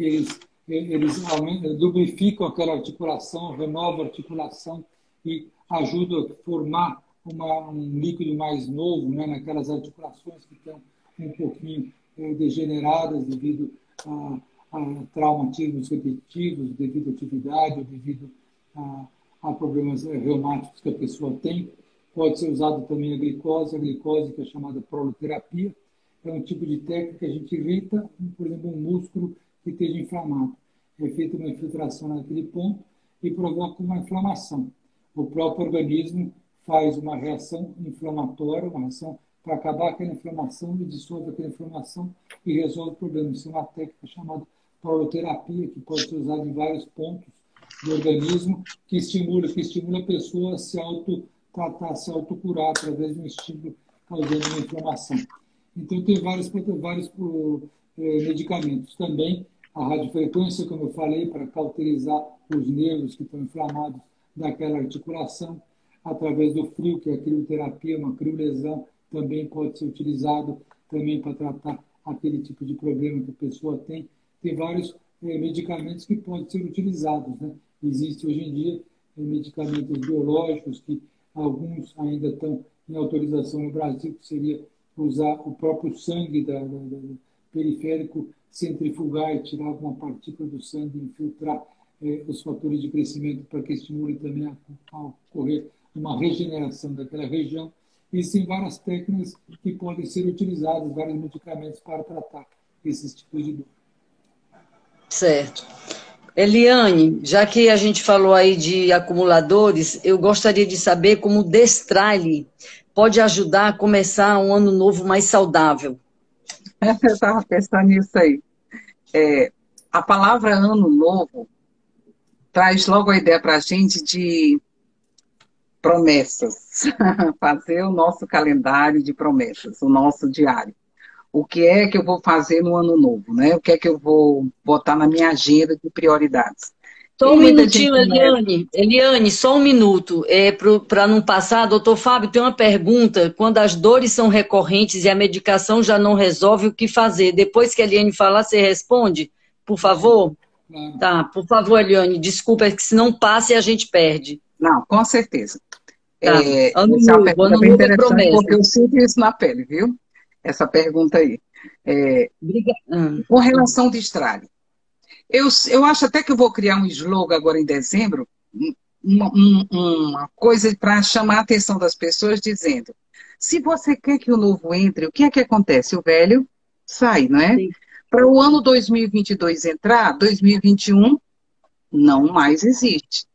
eles lubrificam aquela articulação, renovam a articulação e ajudam a formar um líquido mais novo, né, naquelas articulações que estão um pouquinho degeneradas devido a traumatismos repetitivos, devido à atividade, ou devido a problemas reumáticos que a pessoa tem. Pode ser usado também a glicose que é chamada proloterapia. É um tipo de técnica que a gente irrita, por exemplo, um músculo que esteja inflamado. É feita uma infiltração naquele ponto e provoca uma inflamação. O próprio organismo faz uma reação inflamatória, uma reação para acabar aquela inflamação, e dissolve aquela inflamação e resolve o problema. Isso é uma técnica chamada proloterapia, que pode ser usada em vários pontos do organismo, que estimula a pessoa a se tratar, se autocurar através de um estímulo causando uma inflamação. Então, tem vários medicamentos. Também a radiofrequência, como eu falei, para cauterizar os nervos que estão inflamados daquela articulação. Através do frio, que é a crioterapia, uma criolesão, também pode ser utilizado também para tratar aquele tipo de problema que a pessoa tem. Tem vários medicamentos que podem ser utilizados, né? Existe hoje em dia medicamentos biológicos que alguns ainda estão em autorização no Brasil, que seria usar o próprio sangue do periférico, centrifugar e tirar alguma partícula do sangue, infiltrar os fatores de crescimento para que estimule também a ocorrer uma regeneração daquela região. Existem várias técnicas que podem ser utilizadas, vários medicamentos para tratar esses tipos de dor. Certo. Eliane, já que a gente falou aí de acumuladores, eu gostaria de saber como o Destrale pode ajudar a começar um ano novo mais saudável. Eu estava pensando nisso aí. A palavra ano novo traz logo a ideia para a gente de promessas. Fazer o nosso calendário de promessas, o nosso diário. O que é que eu vou fazer no ano novo, né? O que é que eu vou botar na minha agenda de prioridades. Só um minutinho, Eliane. Eliane, só um minuto. Para não passar, doutor Fábio, tem uma pergunta. Quando as dores são recorrentes e a medicação já não resolve, o que fazer? Depois que a Eliane falar, você responde, por favor? Tá, por favor, Eliane. Desculpa, que se não passa e a gente perde. Não, com certeza. Tá. Ano novo bem interessante, porque eu sinto isso na pele, viu? Essa pergunta aí. Com relação ao Destrale. Eu acho até que eu vou criar um slogan agora em dezembro, uma coisa para chamar a atenção das pessoas, dizendo: se você quer que o novo entre, o que é que acontece? O velho sai, não é? Para o ano 2022 entrar, 2021 não mais existe.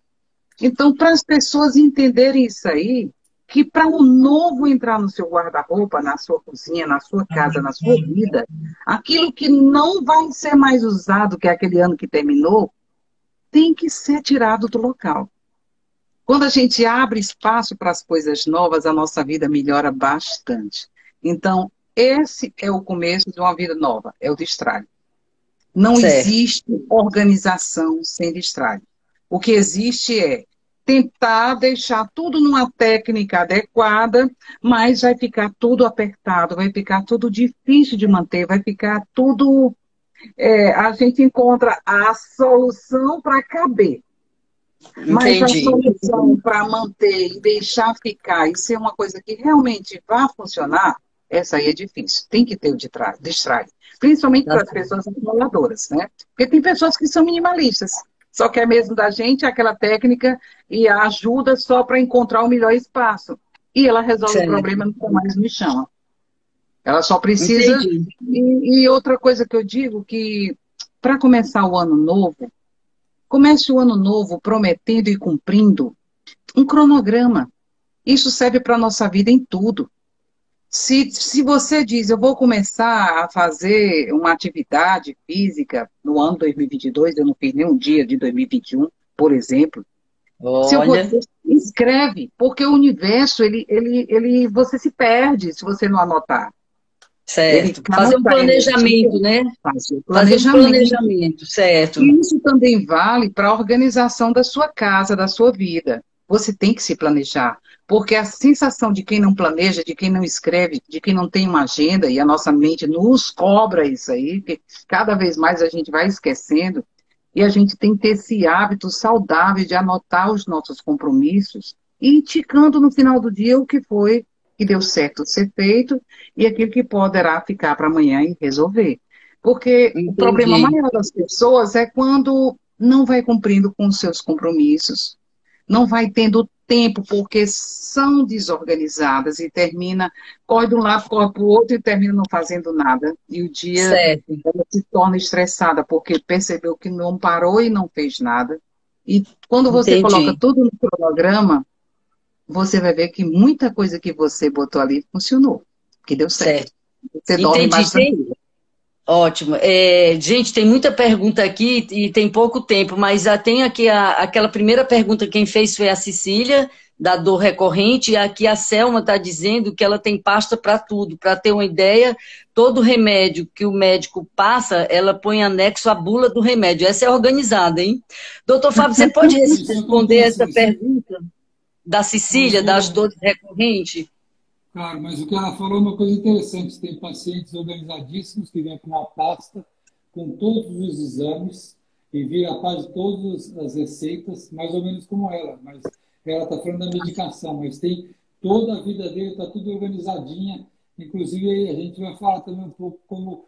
Então, para as pessoas entenderem isso aí, que para o novo entrar no seu guarda-roupa, na sua cozinha, na sua casa, na sua vida, aquilo que não vai ser mais usado que aquele ano que terminou, tem que ser tirado do local. Quando a gente abre espaço para as coisas novas, a nossa vida melhora bastante. Então, esse é o começo de uma vida nova, é o destralhe. Não Certo. existe organização sem destralhe. O que existe é tentar deixar tudo numa técnica adequada, mas vai ficar tudo apertado, vai ficar tudo difícil de manter, vai ficar tudo... a gente encontra a solução para caber. Mas a Entendi. solução para manter e deixar ficar e ser uma coisa que realmente vá funcionar, essa aí é difícil. Tem que ter o distrai. Principalmente para as pessoas acumuladoras, né? Porque tem pessoas que são minimalistas. Só quer mesmo da gente aquela técnica e a ajuda só para encontrar o melhor espaço. E ela resolve o problema, nunca mais me chama. Ela só precisa... E outra coisa que eu digo, que para começar o ano novo, comece o ano novo prometendo e cumprindo um cronograma. Isso serve para a nossa vida em tudo. Se você diz, eu vou começar a fazer uma atividade física no ano 2022, eu não fiz nenhum dia de 2021, por exemplo. Se eu Olha, você escreve, porque o universo, você se perde se você não anotar. certo. Fazer um planejamento, né? Fazer um planejamento, certo. E isso também vale para a organização da sua casa, da sua vida. Você tem que se planejar, porque a sensação de quem não planeja, de quem não escreve, de quem não tem uma agenda, e a nossa mente nos cobra isso aí, que cada vez mais a gente vai esquecendo, e a gente tem que ter esse hábito saudável de anotar os nossos compromissos e ir ticando no final do dia o que foi que deu certo ser feito e aquilo que poderá ficar para amanhã e resolver. Porque Entendi. o problema maior das pessoas é quando não vai cumprindo com os seus compromissos, não vai tendo tempo porque são desorganizadas e termina, corre de um lado, corre para o outro e termina não fazendo nada. E o dia ela se torna estressada porque percebeu que não parou e não fez nada. E quando você coloca tudo no cronograma, você vai ver que muita coisa que você botou ali funcionou, que deu certo. Você dorme mais tranquilo. Ótimo. Gente, tem muita pergunta aqui e tem pouco tempo, mas já tem aqui aquela primeira pergunta, quem fez foi a Cecília, da dor recorrente, e aqui a Selma está dizendo que ela tem pasta para tudo. Para ter uma ideia, todo remédio que o médico passa, ela põe anexo à bula do remédio. Essa é organizada, hein? Doutor Fábio, você pode responder essa pergunta da Cecília, das dores recorrentes? Claro, mas o que ela falou é uma coisa interessante. Tem pacientes organizadíssimos que vêm com uma pasta com todos os exames e vira a página de todas as receitas, mais ou menos como ela. Mas ela está falando da medicação, mas tem toda a vida dele, está tudo organizadinha. Inclusive, a gente vai falar também um pouco como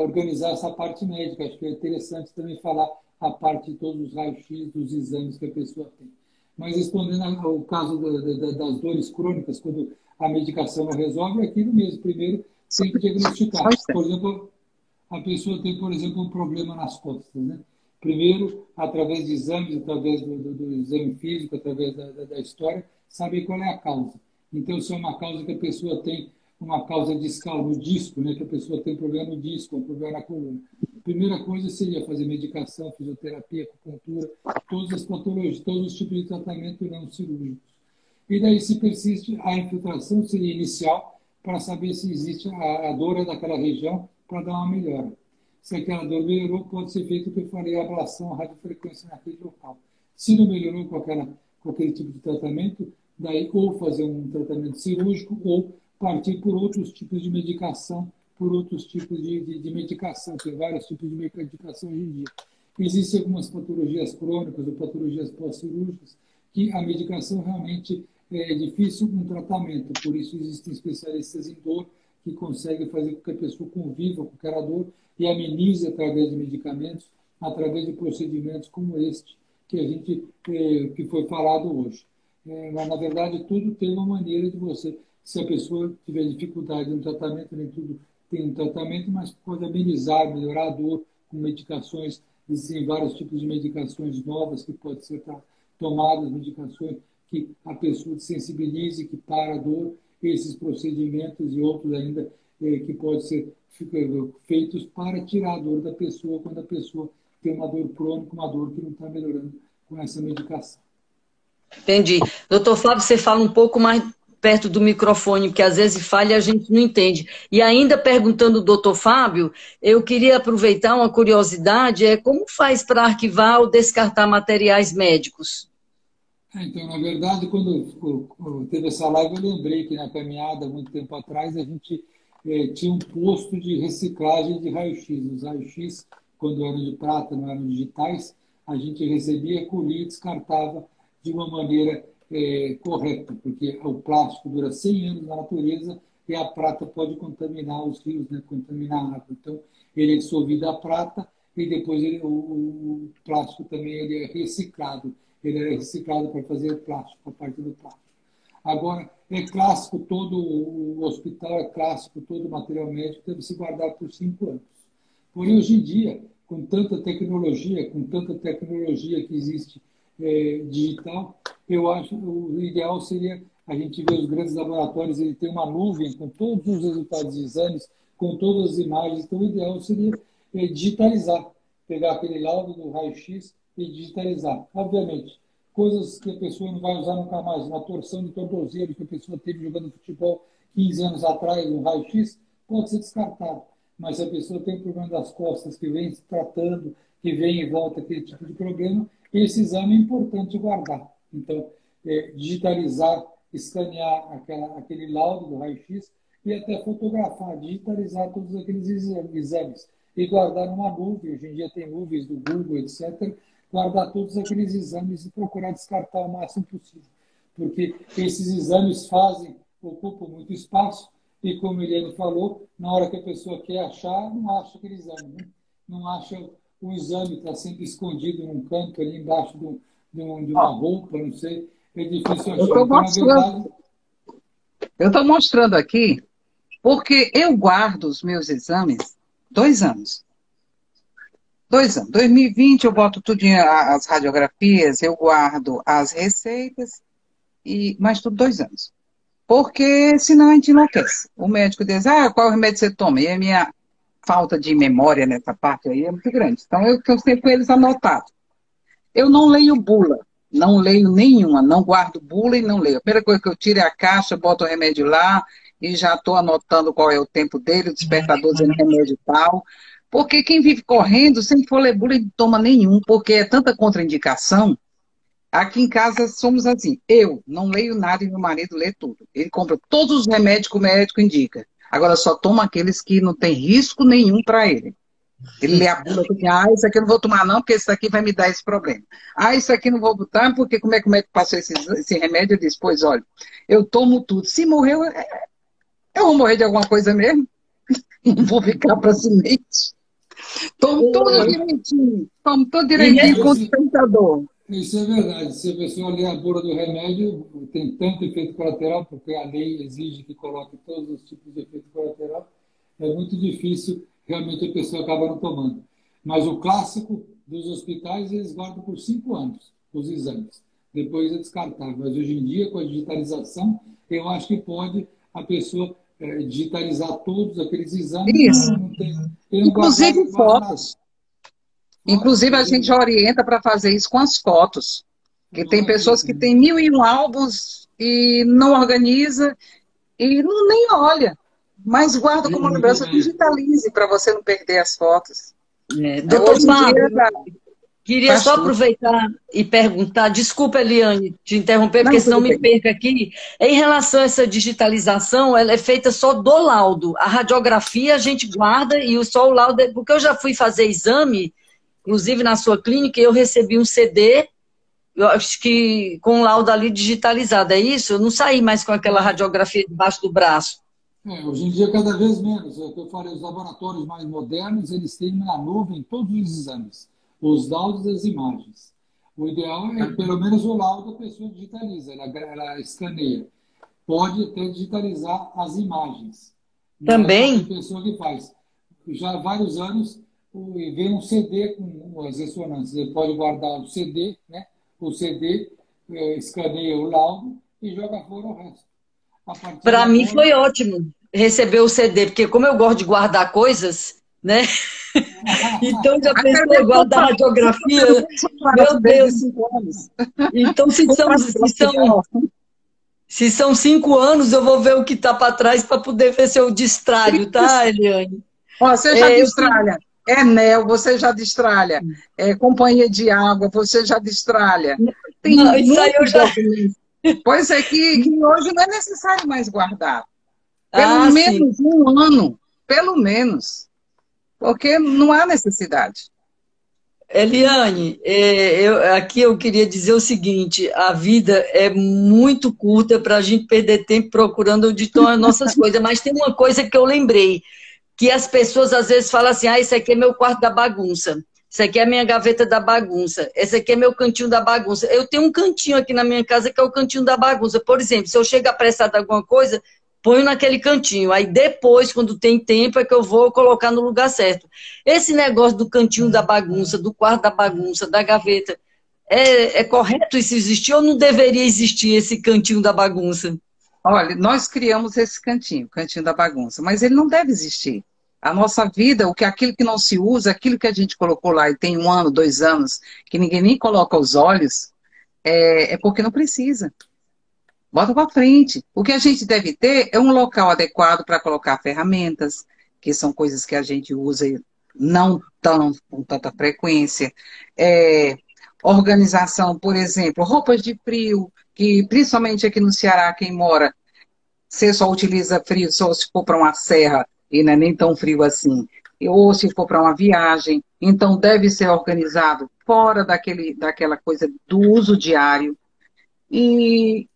organizar essa parte médica. Acho que é interessante também falar a parte de todos os raios-x dos exames que a pessoa tem. Mas respondendo ao caso das dores crônicas, quando a medicação não resolve, é aquilo mesmo. Primeiro, tem que diagnosticar. Por exemplo, a pessoa tem, por exemplo, um problema nas costas, né? Primeiro, através de exames, através do exame físico, através da história, saber qual é a causa. Então, se é uma causa que a pessoa tem, uma causa discal no disco, né? Que a pessoa tem problema no disco, um problema na coluna. Primeira coisa seria fazer medicação, fisioterapia, acupuntura, todas as patologias, todos os tipos de tratamento não cirúrgicos. E daí, se persiste, a infiltração seria inicial para saber se existe a dor daquela região para dar uma melhora. Se aquela dor melhorou, pode ser feito o que eu falei, a ablação, a radiofrequência naquele local. Se não melhorou com aquele tipo de tratamento, daí ou fazer um tratamento cirúrgico ou partir por outros tipos de medicação, por outros tipos de medicação. Tem vários tipos de medicação hoje em dia. Existem algumas patologias crônicas ou patologias pós-cirúrgicas que a medicação realmente é difícil um tratamento. Por isso existem especialistas em dor que conseguem fazer com que a pessoa conviva com aquela dor e amenize através de medicamentos, através de procedimentos como este que foi falado hoje. Mas, na verdade, tudo tem uma maneira de você, se a pessoa tiver dificuldade no tratamento, nem tudo tem um tratamento, mas pode amenizar, melhorar a dor com medicações. Existem vários tipos de medicações novas que podem ser tomadas, medicações que a pessoa sensibilize, que para a dor, esses procedimentos e outros ainda que podem ser feitos para tirar a dor da pessoa quando a pessoa tem uma dor crônica, uma dor que não está melhorando com essa medicação. Entendi. Doutor Fábio, você fala um pouco mais perto do microfone, porque às vezes falha e a gente não entende. E ainda perguntando ao doutor Fábio, eu queria aproveitar uma curiosidade, como faz para arquivar ou descartar materiais médicos? Então, na verdade, quando teve essa live, eu lembrei que na caminhada, muito tempo atrás, a gente tinha um posto de reciclagem de raio-x. Os raios-x, quando eram de prata, não eram digitais, a gente recebia, colhia e descartava de uma maneira correta, porque o plástico dura 100 anos na natureza e a prata pode contaminar os rios, né, contaminar a água. Então, ele é dissolvido a prata e depois o plástico também ele é reciclado. Ele é reciclado para fazer plástico, a parte do plástico. Agora, é clássico, todo o hospital é clássico, todo o material médico deve se guardar por 5 anos. Porém, hoje em dia, com tanta tecnologia que existe digital, eu acho que o ideal seria a gente ver os grandes laboratórios, ele tem uma nuvem com todos os resultados de exames, com todas as imagens, então o ideal seria digitalizar, pegar aquele laudo do raio-x e digitalizar. Obviamente, coisas que a pessoa não vai usar nunca mais, uma torção de tornozelo que a pessoa teve jogando futebol 15 anos atrás, um raio-x, pode ser descartado. Mas se a pessoa tem um problema das costas, que vem se tratando, que vem e volta aquele tipo de problema, esse exame é importante guardar. Então, digitalizar, escanear aquele laudo do raio-x e até fotografar, digitalizar todos aqueles exames e guardar numa nuvem. Hoje em dia tem nuvens do Google, etc., guardar todos aqueles exames e procurar descartar o máximo possível. Porque esses exames ocupam muito espaço e, como a Eliane falou, na hora que a pessoa quer achar, não acha aquele exame. Né? Não acha o exame, está sempre escondido num canto ali embaixo de uma roupa, não sei. É difícil achar. Então, na verdade... Eu estou mostrando aqui porque eu guardo os meus exames 2 anos. 2 anos. 2020 eu boto tudo, as radiografias, eu guardo as receitas, mas tudo 2 anos. Porque senão a gente enlouquece. O médico diz, qual remédio você toma? E a minha falta de memória nessa parte aí é muito grande. Então eu sempre com eles anotados. Eu não leio bula, não leio nenhuma, não guardo bula e não leio. A primeira coisa que eu tiro é a caixa, boto o remédio lá e já estou anotando qual é o tempo dele, o despertador dizendo remédio tal. Porque quem vive correndo, se for ler bula, não toma nenhum, porque é tanta contraindicação. Aqui em casa somos assim, eu não leio nada e meu marido lê tudo. Ele compra todos os remédios que o médico indica. Agora só toma aqueles que não tem risco nenhum para ele. Ele lê a bula e isso aqui eu não vou tomar não, porque isso aqui vai me dar esse problema. Isso aqui não vou botar, porque como é que o médico passou esse remédio? Eu disse, pois olha, eu tomo tudo. Se morrer, eu vou morrer de alguma coisa mesmo. Não vou ficar para semente. Tomo tudo direitinho. Tomo tudo direitinho com o despertador. Isso é verdade. Se a pessoa lê a bula do remédio, tem tanto efeito colateral, porque a lei exige que coloque todos os tipos de efeito colateral, é muito difícil, realmente a pessoa acaba não tomando. Mas o clássico dos hospitais, eles guardam por 5 anos os exames. Depois é descartável. Mas hoje em dia, com a digitalização, eu acho que pode a pessoa digitalizar todos aqueles exames. Isso. Inclusive fotos. Inclusive, a gente já orienta para fazer isso com as fotos. Porque tem pessoas que têm 1001 álbuns e não organiza e nem olha. Mas guarda como lembrança, digitalize para você não perder as fotos. Doutor Fábio, queria só aproveitar e perguntar, desculpa, Eliane, te interromper, porque senão me perca aqui. Em relação a essa digitalização, ela é feita só do laudo. A radiografia a gente guarda e só o laudo, porque eu já fui fazer exame, inclusive na sua clínica, eu recebi um CD, eu acho que com o laudo ali digitalizado, é isso? Eu não saí mais com aquela radiografia debaixo do braço. Hoje em dia, cada vez menos. É o que eu falei, os laboratórios mais modernos, eles têm na nuvem todos os exames, os laudos e as imagens. O ideal é, pelo menos, o laudo a pessoa digitaliza, ela escaneia. Pode até digitalizar as imagens. Também? Não é a pessoa que faz. Já há vários anos, vem um CD com as ressonâncias. Ele pode guardar o CD, né? O CD escaneia o laudo e joga fora o resto. Para mim foi ótimo receber o CD, porque como eu gosto de guardar coisas, né? Então já pensou guardar radiografia? Meu Deus! Então se são 5 anos, eu vou ver o que está para trás para poder ver se eu destralho, tá, Eliane? Você já destralha. Enel, você já destralha. Companhia de água, você já destralha. Tem isso aí eu já... Pois é que hoje não é necessário mais guardar. Pelo menos sim. Um ano, pelo menos. Porque não há necessidade. Eliane, aqui eu queria dizer o seguinte, a vida é muito curta para a gente perder tempo procurando onde estão as nossas coisas, mas tem uma coisa que eu lembrei, que as pessoas às vezes falam assim, esse aqui é meu quarto da bagunça, isso aqui é a minha gaveta da bagunça, esse aqui é meu cantinho da bagunça. Eu tenho um cantinho aqui na minha casa que é o cantinho da bagunça. Por exemplo, se eu chego apressado a alguma coisa, ponho naquele cantinho. Aí depois, quando tem tempo, é que eu vou colocar no lugar certo. Esse negócio do cantinho da bagunça, do quarto da bagunça, da gaveta, é correto isso existir ou não deveria existir esse cantinho da bagunça? Olha, nós criamos esse cantinho, o cantinho da bagunça, mas ele não deve existir. A nossa vida, aquilo que não se usa, aquilo que a gente colocou lá e tem 1 ano, 2 anos, que ninguém nem coloca os olhos, é porque não precisa. Bota para frente. O que a gente deve ter é um local adequado para colocar ferramentas, que são coisas que a gente usa não com tanta frequência. Organização, por exemplo, roupas de frio, que principalmente aqui no Ceará, quem mora, você só utiliza frio só se for para uma serra, e não é nem tão frio assim, ou se for para uma viagem, então deve ser organizado fora daquela coisa do uso diário. E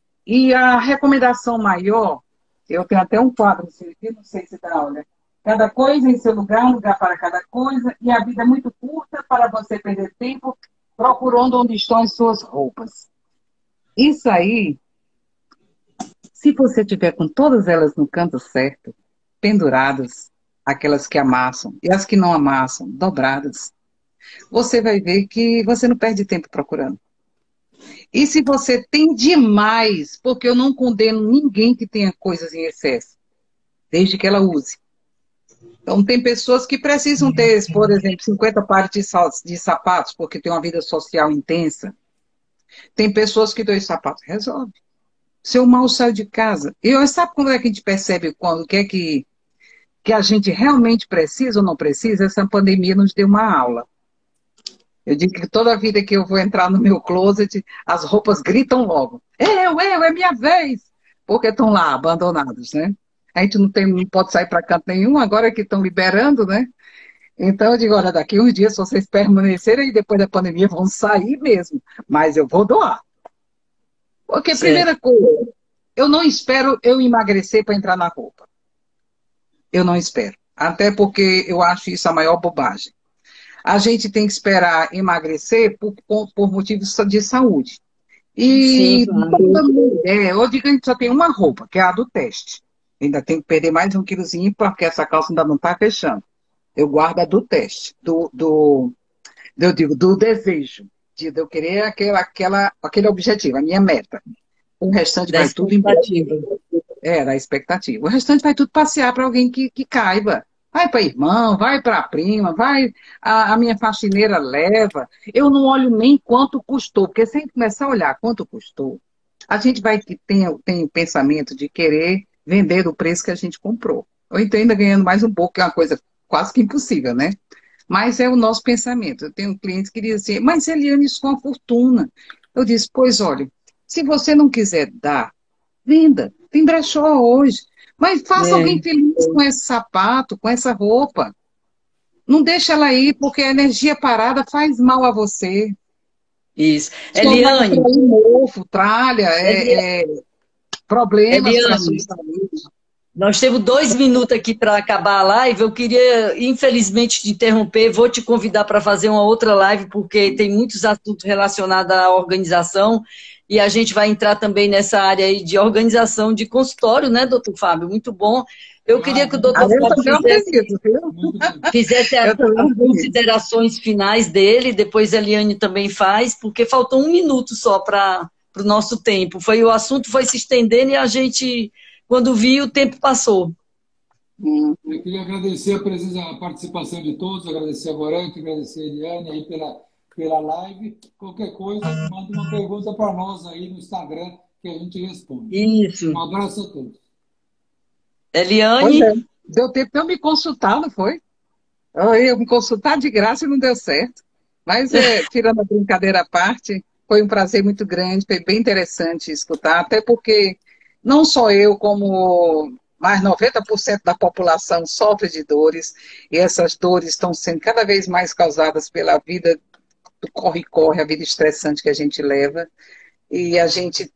a recomendação maior, eu tenho até um quadro, não sei se dá, olha, cada coisa em seu lugar, um lugar para cada coisa, e a vida é muito curta para você perder tempo procurando onde estão as suas roupas. Isso aí, se você tiver com todas elas no canto certo, penduradas, aquelas que amassam, e as que não amassam, dobradas, você vai ver que você não perde tempo procurando. E se você tem demais, porque eu não condeno ninguém que tenha coisas em excesso, desde que ela use. Então, tem pessoas que precisam ter, por exemplo, 50 pares de sapatos, porque tem uma vida social intensa. Tem pessoas que 2 sapatos resolve. Se eu mal saio de casa, sabe quando é que a gente percebe o que é que a gente realmente precisa ou não precisa? Essa pandemia nos deu uma aula. Eu digo que toda vida que eu vou entrar no meu closet, as roupas gritam logo. É minha vez! Porque estão lá, abandonados, né? A gente não pode sair para canto nenhum, agora que estão liberando, né? Então eu digo, olha, daqui uns dias, se vocês permanecerem, e depois da pandemia vão sair mesmo. Mas eu vou doar. Porque, primeira coisa, eu não espero eu emagrecer para entrar na roupa. Eu não espero. Até porque eu acho isso a maior bobagem. A gente tem que esperar emagrecer por motivos de saúde. E toda mulher, eu digo que a gente só tem uma roupa, que é a do teste. Ainda tem que perder mais 1 quilozinho, porque essa calça ainda não está fechando. Eu guardo a do teste, do desejo, de eu querer aquele objetivo, a minha meta. O restante vai tudo embora. Da expectativa. O restante vai tudo passear para alguém que caiba. Vai para irmão, vai para a prima, a minha faxineira leva. Eu não olho nem quanto custou, porque se a gente começar a olhar quanto custou, a gente vai que tem o pensamento de querer vender o preço que a gente comprou. Ou então ainda ganhando mais um pouco, que é uma coisa quase que impossível, né? Mas é o nosso pensamento. Eu tenho clientes que dizem assim, mas Eliane, isso é uma fortuna. Eu disse, pois olha, se você não quiser dar, venda. Tem brechó hoje. Mas faça alguém feliz com esse sapato, com essa roupa. Não deixa ela ir, porque a energia parada faz mal a você. Isso. Eliane. Mofo, tralha, problemas para a sua saúde. Nós temos 2 minutos aqui para acabar a live. Eu queria, infelizmente, te interromper. Vou te convidar para fazer uma outra live, porque tem muitos assuntos relacionados à organização. E a gente vai entrar também nessa área aí de organização de consultório, né, doutor Fábio? Muito bom. Eu queria que o doutor Fábio fizesse as considerações finais dele, depois a Eliane também faz, porque faltou 1 minuto só para o nosso tempo. O assunto foi se estendendo e a gente, quando viu, o tempo passou. Eu queria agradecer a participação de todos, agradecer a Gorete, agradecer a Eliane aí pela live. Qualquer coisa, manda uma pergunta para nós aí no Instagram que a gente responde. Isso. Um abraço a todos. Eliane? Pois é. Deu tempo de eu me consultar, não foi? Eu me consultar de graça e não deu certo. Mas, tirando a brincadeira à parte, foi um prazer muito grande, foi bem interessante escutar, até porque não só eu, como mais 90% da população sofre de dores, e essas dores estão sendo cada vez mais causadas pela vida do corre-corre, a vida estressante que a gente leva, e a gente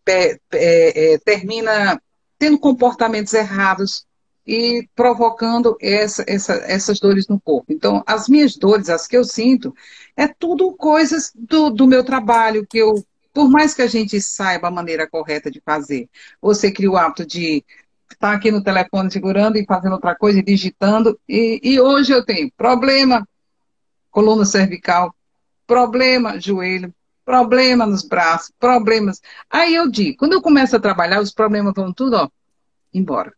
termina tendo comportamentos errados e provocando essas dores no corpo. Então, as minhas dores, as que eu sinto, é tudo coisas do meu trabalho, que eu, por mais que a gente saiba a maneira correta de fazer, você cria o hábito de estar aqui no telefone segurando e fazendo outra coisa, e digitando, e hoje eu tenho problema coluna cervical, problema joelho, problema nos braços, problemas. Aí eu digo, quando eu começo a trabalhar, os problemas vão tudo, ó, embora.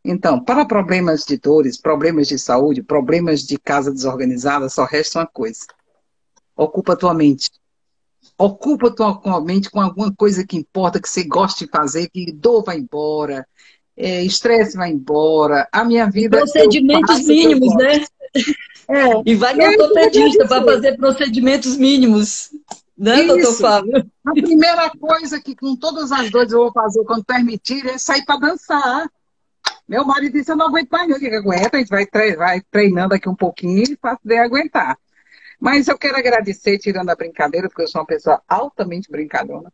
Então, para problemas de dores, problemas de saúde, problemas de casa desorganizada, só resta uma coisa. Ocupa tua mente. Ocupa tua mente com alguma coisa que importa, que você goste de fazer, que dor vai embora, estresse vai embora. A minha vida... Procedimentos mínimos, né? E vai no ortopedista para fazer procedimentos mínimos. Né, doutor Fábio? A primeira coisa que com todas as dores eu vou fazer quando permitir é sair para dançar. Meu marido disse, eu não aguento mais, não. O que aguenta? A gente vai treinando aqui um pouquinho e para poder aguentar. Mas eu quero agradecer, tirando a brincadeira, porque eu sou uma pessoa altamente brincalhona.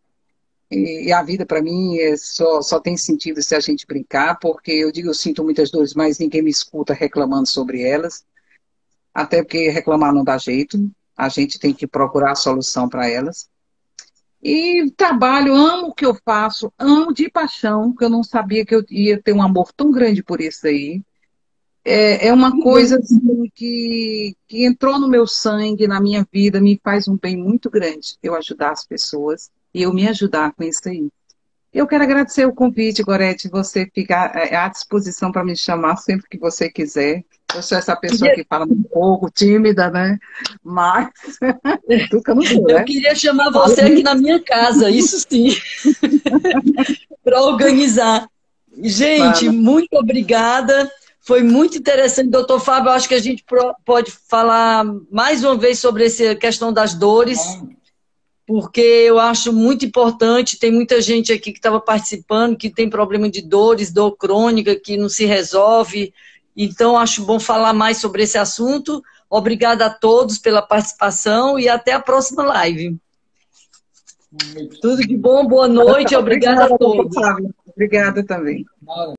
E a vida, para mim, só tem sentido se a gente brincar, porque eu digo, eu sinto muitas dores, mas ninguém me escuta reclamando sobre elas. Até porque reclamar não dá jeito. A gente tem que procurar a solução para elas. E trabalho, amo o que eu faço, amo de paixão, que eu não sabia que eu ia ter um amor tão grande por isso aí. É uma coisa assim, que entrou no meu sangue, na minha vida, me faz um bem muito grande eu ajudar as pessoas e eu me ajudar com isso aí. Eu quero agradecer o convite, Gorete, você ficar à disposição para me chamar sempre que você quiser. Eu sou essa pessoa que fala um pouco, tímida, né? Mas nunca não sou, né? Eu queria chamar você aqui na minha casa, isso sim, para organizar. Gente, muito obrigada. Foi muito interessante, doutor Fábio. Acho que a gente pode falar mais uma vez sobre essa questão das dores, porque eu acho muito importante. Tem muita gente aqui que estava participando, que tem problema de dores, dor crônica, que não se resolve. Então, acho bom falar mais sobre esse assunto. Obrigada a todos pela participação e até a próxima live. Tudo de bom, boa noite. Obrigada a todos. Obrigada também.